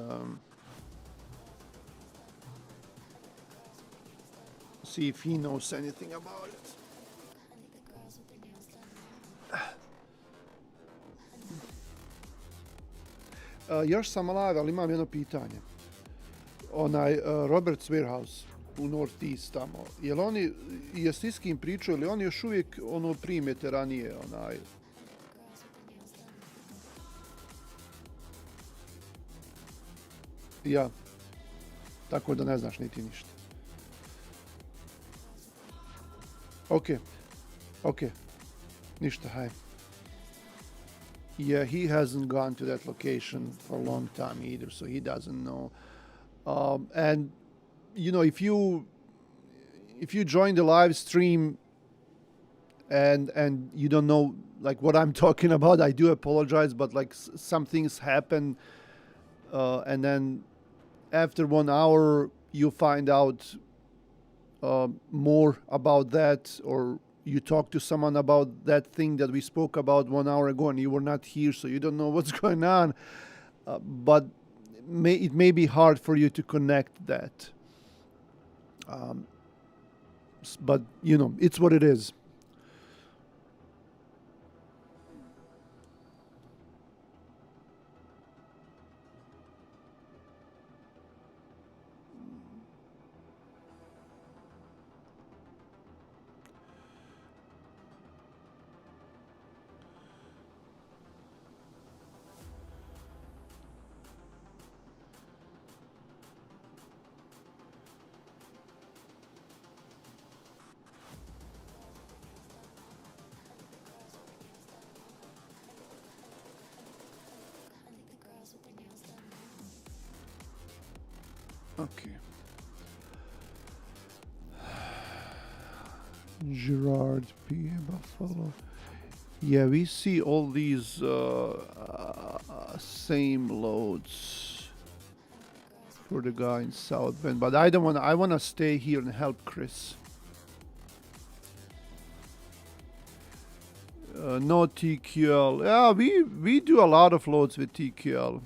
if he knows anything about it. Još sam alive, ali imam jedno pitanje. Robert's Warehouse u Northeast tamo, jesi s kim pričao ili oni još uvijek primete ranije Ja, tako da ne znaš niti ništa. Ok, ništa, haj. Yeah, he hasn't gone to that location for a long time either, so he doesn't know. And if you join the live stream and you don't know like what I'm talking about, I do apologize, but like some things happen, and then after 1 hour you find out more about that, or you talk to someone about that thing that we spoke about 1 hour ago and you were not here, so you don't know what's going on. But it may be hard for you to connect that. But, it's what it is. Okay. Gerard P. Buffalo. Yeah, we see all these same loads for the guy in South Bend, but I don't want. I want to stay here and help Chris. No TQL. Yeah, we do a lot of loads with TQL,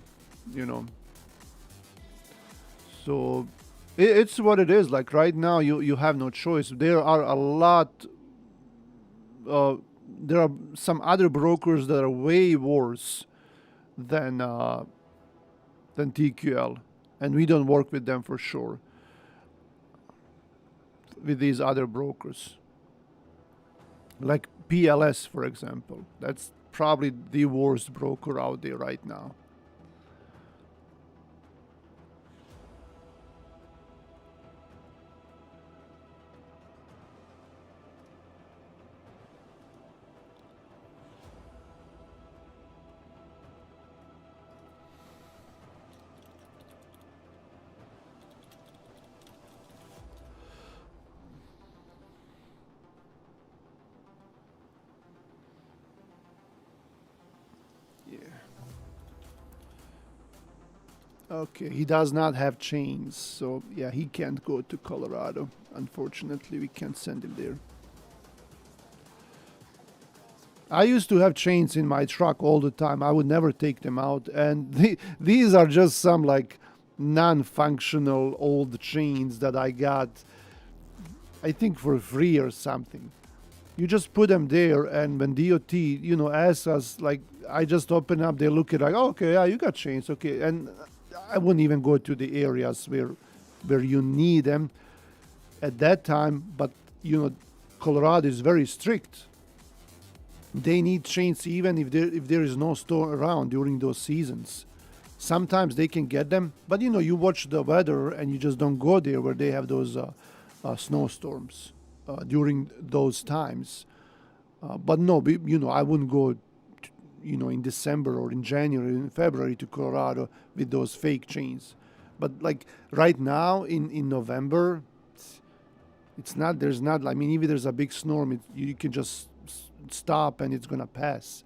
So it's what it is. Like right now, you have no choice. There are a lot. There are some other brokers that are way worse than TQL, and we don't work with them for sure. With these other brokers, like PLS, for example, that's probably the worst broker out there right now. Okay, he does not have chains, so yeah, he can't go to Colorado. Unfortunately, we can't send him there. I used to have chains in my truck all the time. I would never take them out, and these are just some like non-functional old chains that I got, I think for free or something. You just put them there, and when DOT, asks us, like, I just open up, they look at like, oh, okay, yeah, you got chains, okay, and I wouldn't even go to the areas where you need them at that time. But Colorado is very strict. They need chains even if there is no store around during those seasons. Sometimes they can get them, but you watch the weather and you just don't go there where they have those snowstorms during those times. But no, I wouldn't go in December or in January, in February to Colorado with those fake chains. But like right now in November, there's not, I mean, even if there's a big storm, you can just stop and it's gonna pass.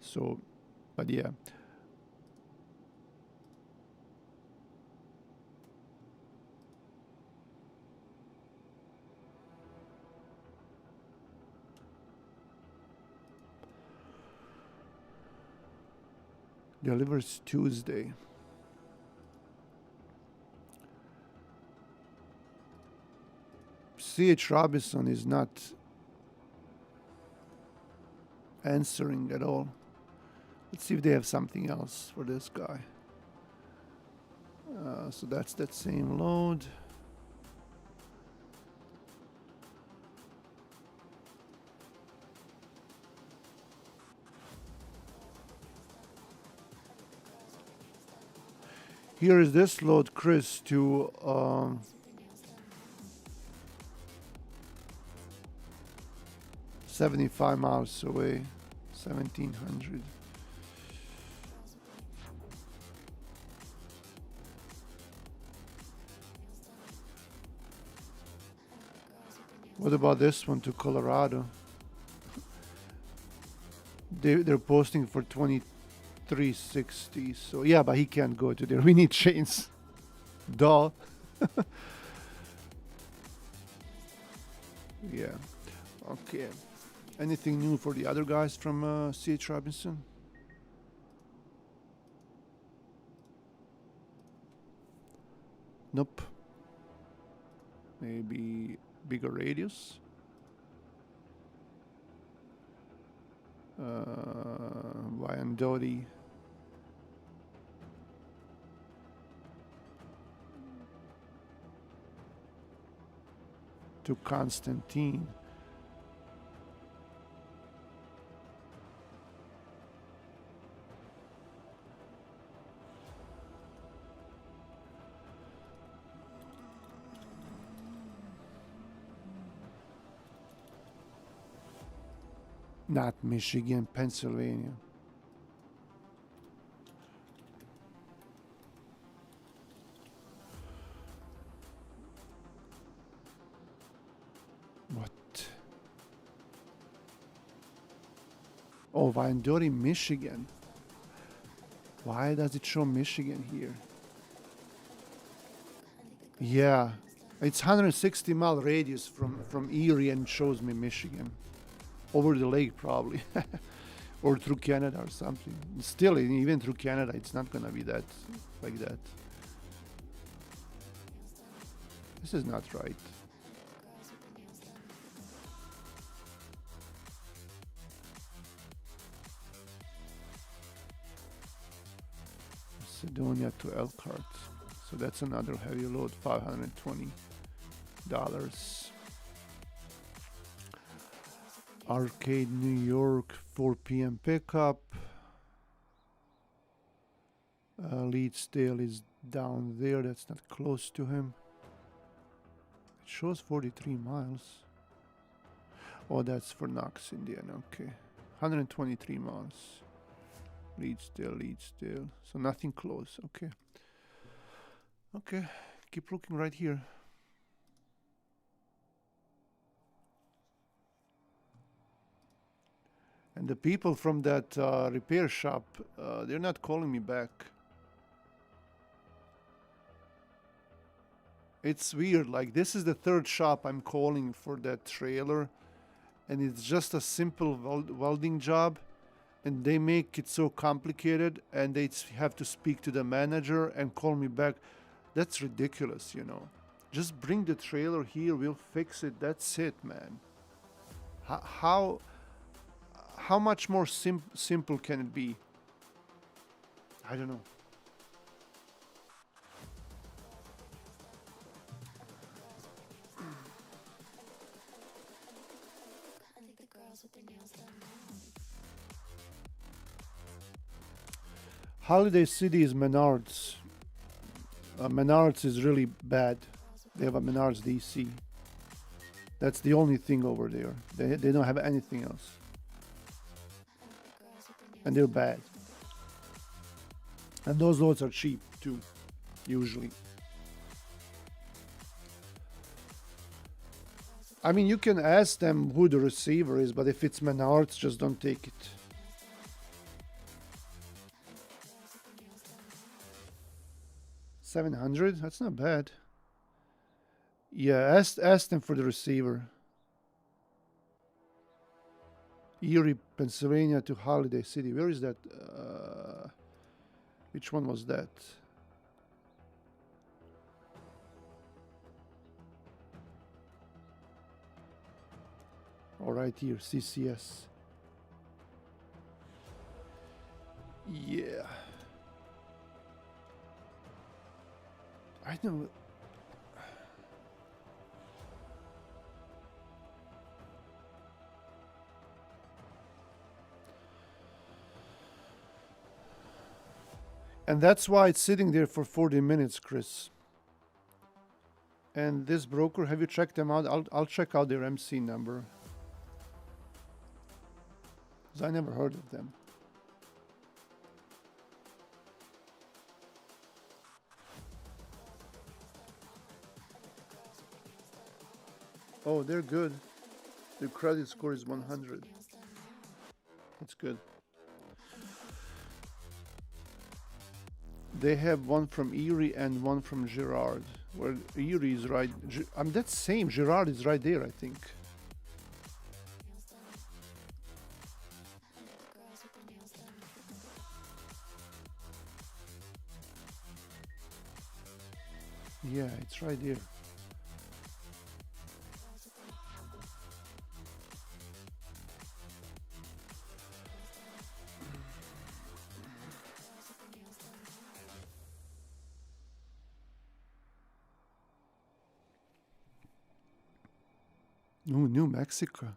So, but yeah. Delivers Tuesday. C.H. Robinson is not answering at all. Let's see if they have something else for this guy. So that's that same load. Here is this load, Chris, to 75 miles away, 1700. What about this one to Colorado? They're posting for 2360. So yeah, but he can't go to there. We need chains. Duh. Yeah. Okay. Anything new for the other guys from C.H. Robinson? Nope. Maybe bigger radius. Wyandotte. To Constantine. Not Michigan, Pennsylvania. What? Oh, Wyandotte, Michigan. Why does it show Michigan here? Yeah, it's 160-mile radius from Erie and shows me Michigan. Over the lake, probably. Or through Canada or something. Still, even through Canada, it's not gonna be that, like that. This is not right. Macedonia to Elkhart. So that's another heavy load, $520. Arcade, New York, 4 p.m. pickup. Leedsdale is down there. That's not close to him. It shows 43 miles. Oh, that's for Knox, Indiana. Okay. 123 miles. Leedsdale. So nothing close. Okay. Okay. Keep looking right here. And the people from that repair shop, they're not calling me back. It's weird, like this is the third shop I'm calling for that trailer, and it's just a simple welding job, and they make it so complicated, and they have to speak to the manager and call me back. That's ridiculous, you know. Just bring the trailer here, we'll fix it, that's it, man. How much more simple can it be? I don't know. Holiday City is Menards. Menards is really bad. They have a Menards DC. That's the only thing over there. They don't have anything else. And they're bad. And those loads are cheap too, usually. I mean, you can ask them who the receiver is, but if it's Menards, just don't take it. $700? That's not bad. Yeah, ask them for the receiver. Erie, Pennsylvania to Holiday City. Where is that? Which one was that? All right, here, CCS. Yeah. I know. And that's why it's sitting there for 40 minutes, Chris. And this broker, have you checked them out? I'll check out their MC number. 'Cause I never heard of them. Oh, they're good. Their credit score is 100. That's good. They have one from Erie and one from Girard. Where Erie is right. That's same. Girard is right there, I think. Yeah, it's right there. Ooh, New Mexico.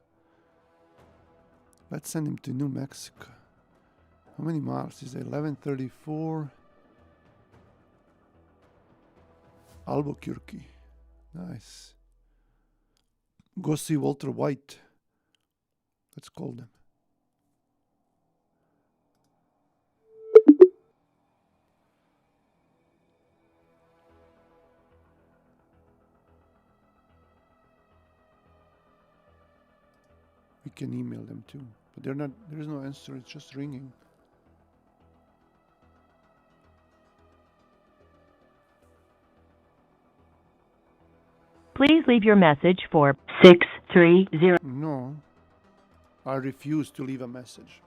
Let's send him to New Mexico. How many miles is it? 1134. Albuquerque. Nice. Go see Walter White. Let's call them. We can email them too, but they're not. There is no answer. It's just ringing. Please leave your message for 630. No, I refuse to leave a message.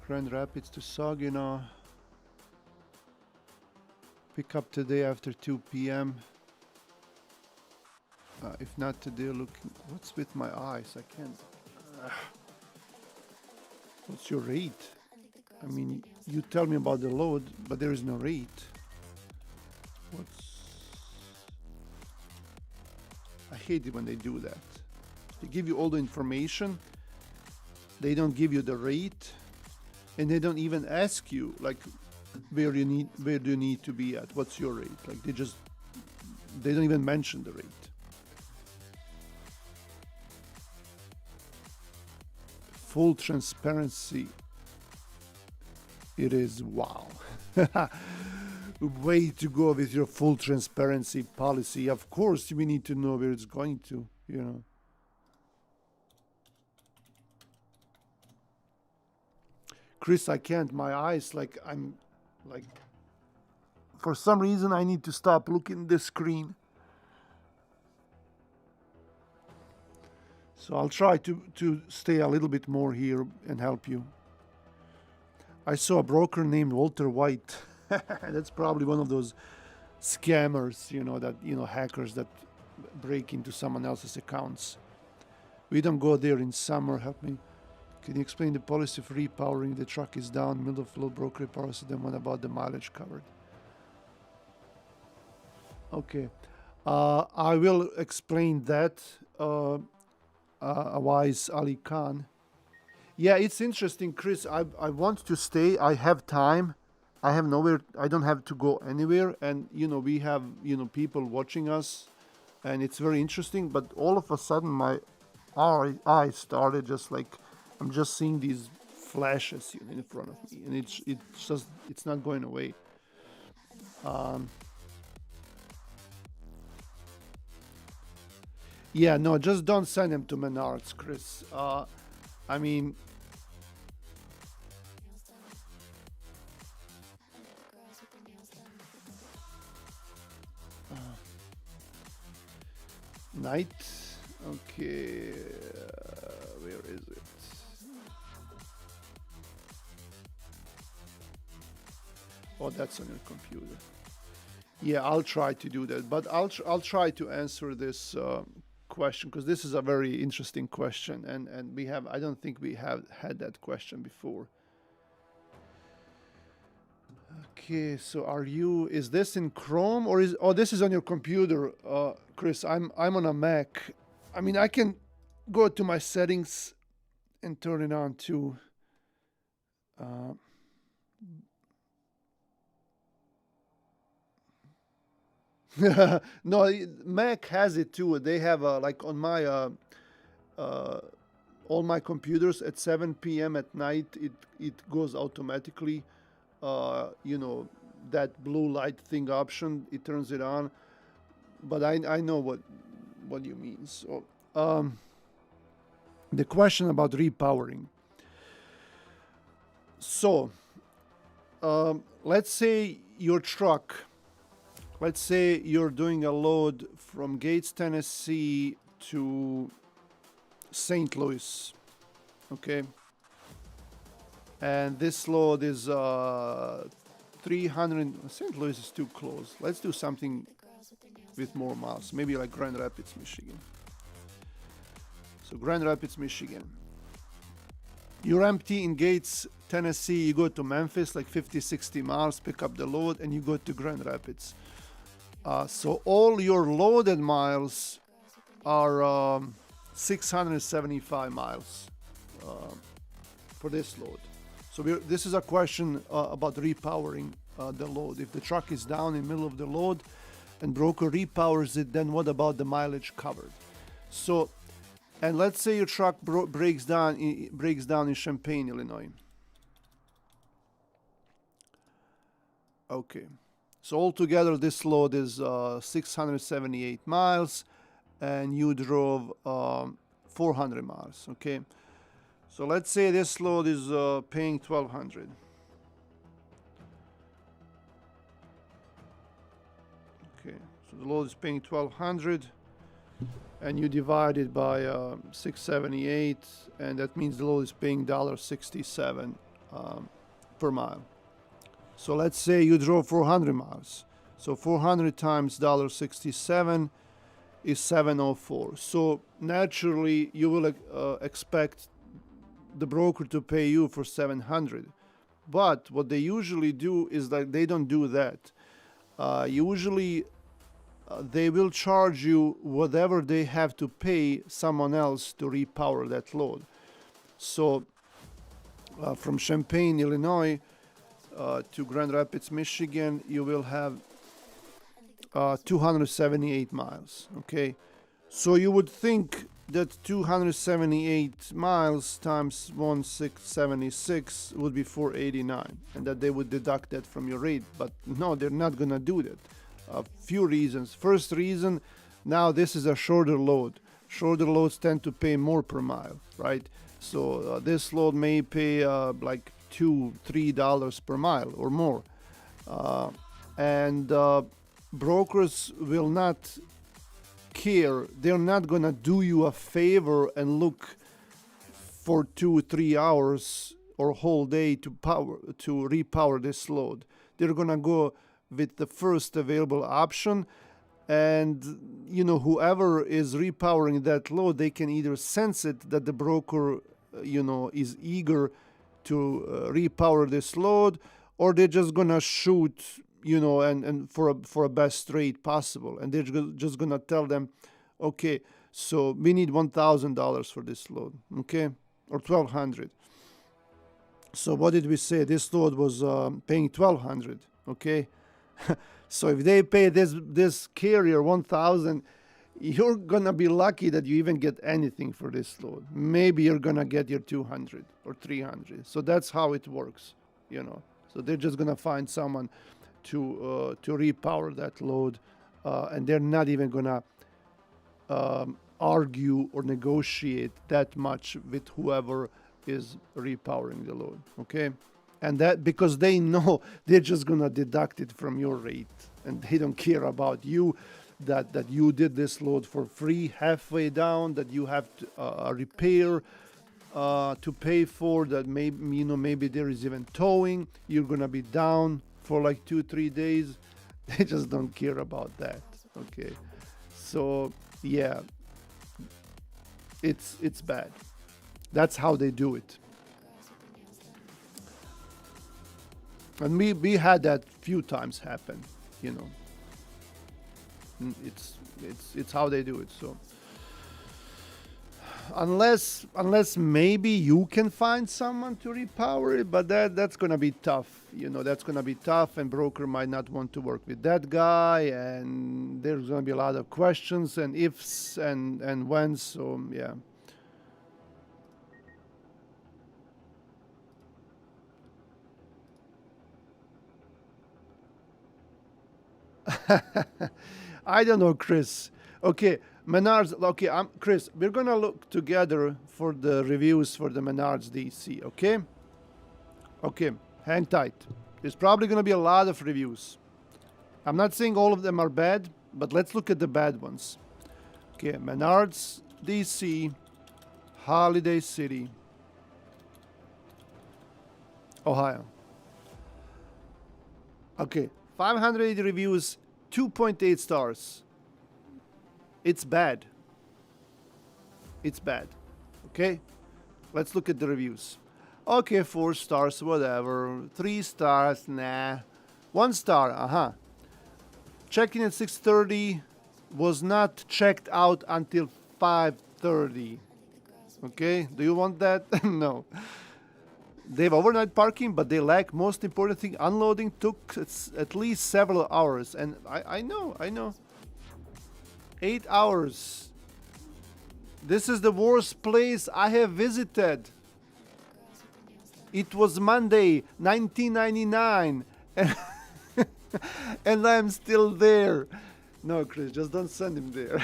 Grand Rapids to Saginaw. Pick up today after 2 p.m. If not today, looking. What's with my eyes? I can't. What's your rate? I mean, you tell me about the load, but there is no rate. I hate it when they do that. They give you all the information. They don't give you the rate, and they don't even ask you like where do you need to be at? What's your rate? Like they don't even mention the rate. Full transparency. It is wow. Way to go with your full transparency policy. Of course, we need to know where it's going to, you know. Chris, I can't. My eyes, like, I'm, like, for some reason, I need to stop looking at the screen. So I'll try to stay a little bit more here and help you. I saw a broker named Walter White. That's probably one of those scammers, you know, that, you know, hackers that break into someone else's accounts. We don't go there in summer. Help me. Can you explain the policy of repowering? The truck is down, middle of low, broker repowers, then what about the mileage covered? Okay. I will explain that. Awais Ali Khan. Yeah, it's interesting, Chris. I want to stay. I have time. I have nowhere. I don't have to go anywhere. And, you know, we have, you know, people watching us. And it's very interesting. But all of a sudden, my eyes started just like, I'm just seeing these flashes in front of me. And it's not going away. Yeah, no, just don't send him to Menards, Chris. I mean, night. Okay, where is it? Oh, that's on your computer. Yeah, I'll try to do that, but I'll try to answer this question because this is a very interesting question, and I don't think we have had that question before. Okay, so is this in Chrome or this is on your computer, Chris? I'm on a Mac. I mean, I can go to my settings and turn it on too. No, Mac has it too. They have like on my all my computers at 7 p.m. at night, it goes automatically. You know, that blue light thing option, it turns it on. But I know what you mean. So the question about repowering. So let's say your truck. Let's say you're doing a load from Gates, Tennessee to St. Louis, okay? And this load is 300. St. Louis is too close. Let's do something with more miles, maybe like Grand Rapids, Michigan. So Grand Rapids, Michigan. You're empty in Gates, Tennessee. You go to Memphis, like 50, 60 miles, pick up the load, and you go to Grand Rapids. So all your loaded miles are 675 miles for this load. So this is a question about repowering the load. If the truck is down in the middle of the load and broker repowers it, then what about the mileage covered? So, and let's say your truck breaks down in Champaign, Illinois. Okay. So altogether, this load is 678 miles, and you drove 400 miles. Okay, so let's say this load is paying $1,200. Okay, so the load is paying $1,200, and you divide it by 678, and that means the load is paying $1.67 per mile. So let's say you drove 400 miles. So 400 times $1.67 is $7.04. So naturally, you will expect the broker to pay you for $700. But what they usually do is that they don't do that. Usually, they will charge you whatever they have to pay someone else to repower that load. So from Champaign, Illinois, to Grand Rapids, Michigan, you will have 278 miles. Okay, so you would think that 278 miles times 1,676 would be 489, and that they would deduct that from your rate. But no, they're not gonna do that. A few reasons. First reason, now this is a shorter load. Shorter loads tend to pay more per mile, right? So this load may pay like $2-3 per mile or more, and brokers will not care. They're not gonna do you a favor and look for 2-3 hours or whole day to repower this load. They're gonna go with the first available option, and you know, whoever is repowering that load, they can either sense it that the broker is eager to repower this load, or they're just gonna shoot, and for a best rate possible, and they're just gonna tell them, okay, so we need $1,000 for this load, okay, or $1,200. So what did we say? This load was paying $1,200, okay. So if they pay this carrier $1,000, you're gonna be lucky that you even get anything for this load. Maybe you're gonna get your $200 or $300. So that's how it works, So they're just gonna find someone to repower that load, and they're not even gonna argue or negotiate that much with whoever is repowering the load. Okay, and that because they know they're just gonna deduct it from your rate, and they don't care about you. That you did this load for free halfway down, that you have a repair to pay for, that maybe there is even towing. You're gonna be down for like 2-3 days. They just don't care about that. Okay, so yeah, it's bad. That's how they do it. And we had that few times happen, you know. It's how they do it. So unless maybe you can find someone to repower it, but that's gonna be tough. You know, that's gonna be tough, and broker might not want to work with that guy, and there's gonna be a lot of questions and ifs and whens. So yeah. I don't know, Chris. Okay, Menards. Okay, Chris. We're gonna look together for the reviews for the Menards DC. Okay. Okay, hang tight. There's probably gonna be a lot of reviews. I'm not saying all of them are bad, but let's look at the bad ones. Okay, Menards DC, Holiday City, Ohio. Okay, 580 reviews, 2.8 stars. It's bad. It's bad. Okay? Let's look at the reviews. Okay, 4 stars, whatever. 3 stars, nah. 1 star, Check-in at 6:30, was not checked out until 5:30. Okay, do you want that? No. They have overnight parking, but they lack most important thing. Unloading took at least several hours, and I know. 8 hours. This is the worst place I have visited. It was Monday, 1999, and, and I'm still there. No, Chris, just don't send him there.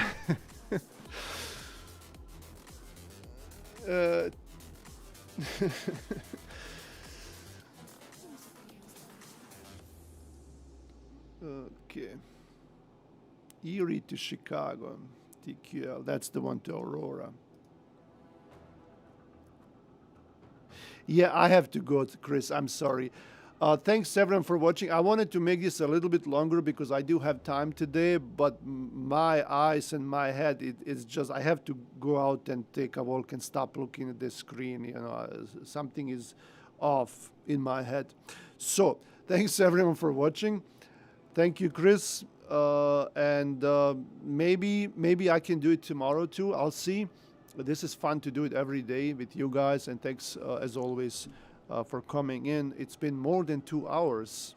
Okay. Erie to Chicago, TQL. That's the one to Aurora. Yeah, I have to go, Chris. I'm sorry. Thanks, everyone, for watching. I wanted to make this a little bit longer because I do have time today, but my eyes and my head, it's just, I have to go out and take a walk and stop looking at the screen. You know, something is off in my head. So, thanks, everyone, for watching. Thank you, Chris. And maybe I can do it tomorrow, too. I'll see. This is fun to do it every day with you guys, and thanks as always for coming in. It's been more than 2 hours,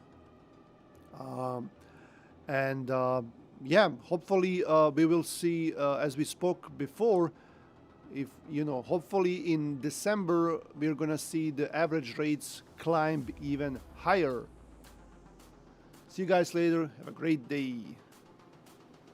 yeah, hopefully we will see as we spoke before. If you know, hopefully in December we're gonna see the average rates climb even higher. See you guys later. Have a great day.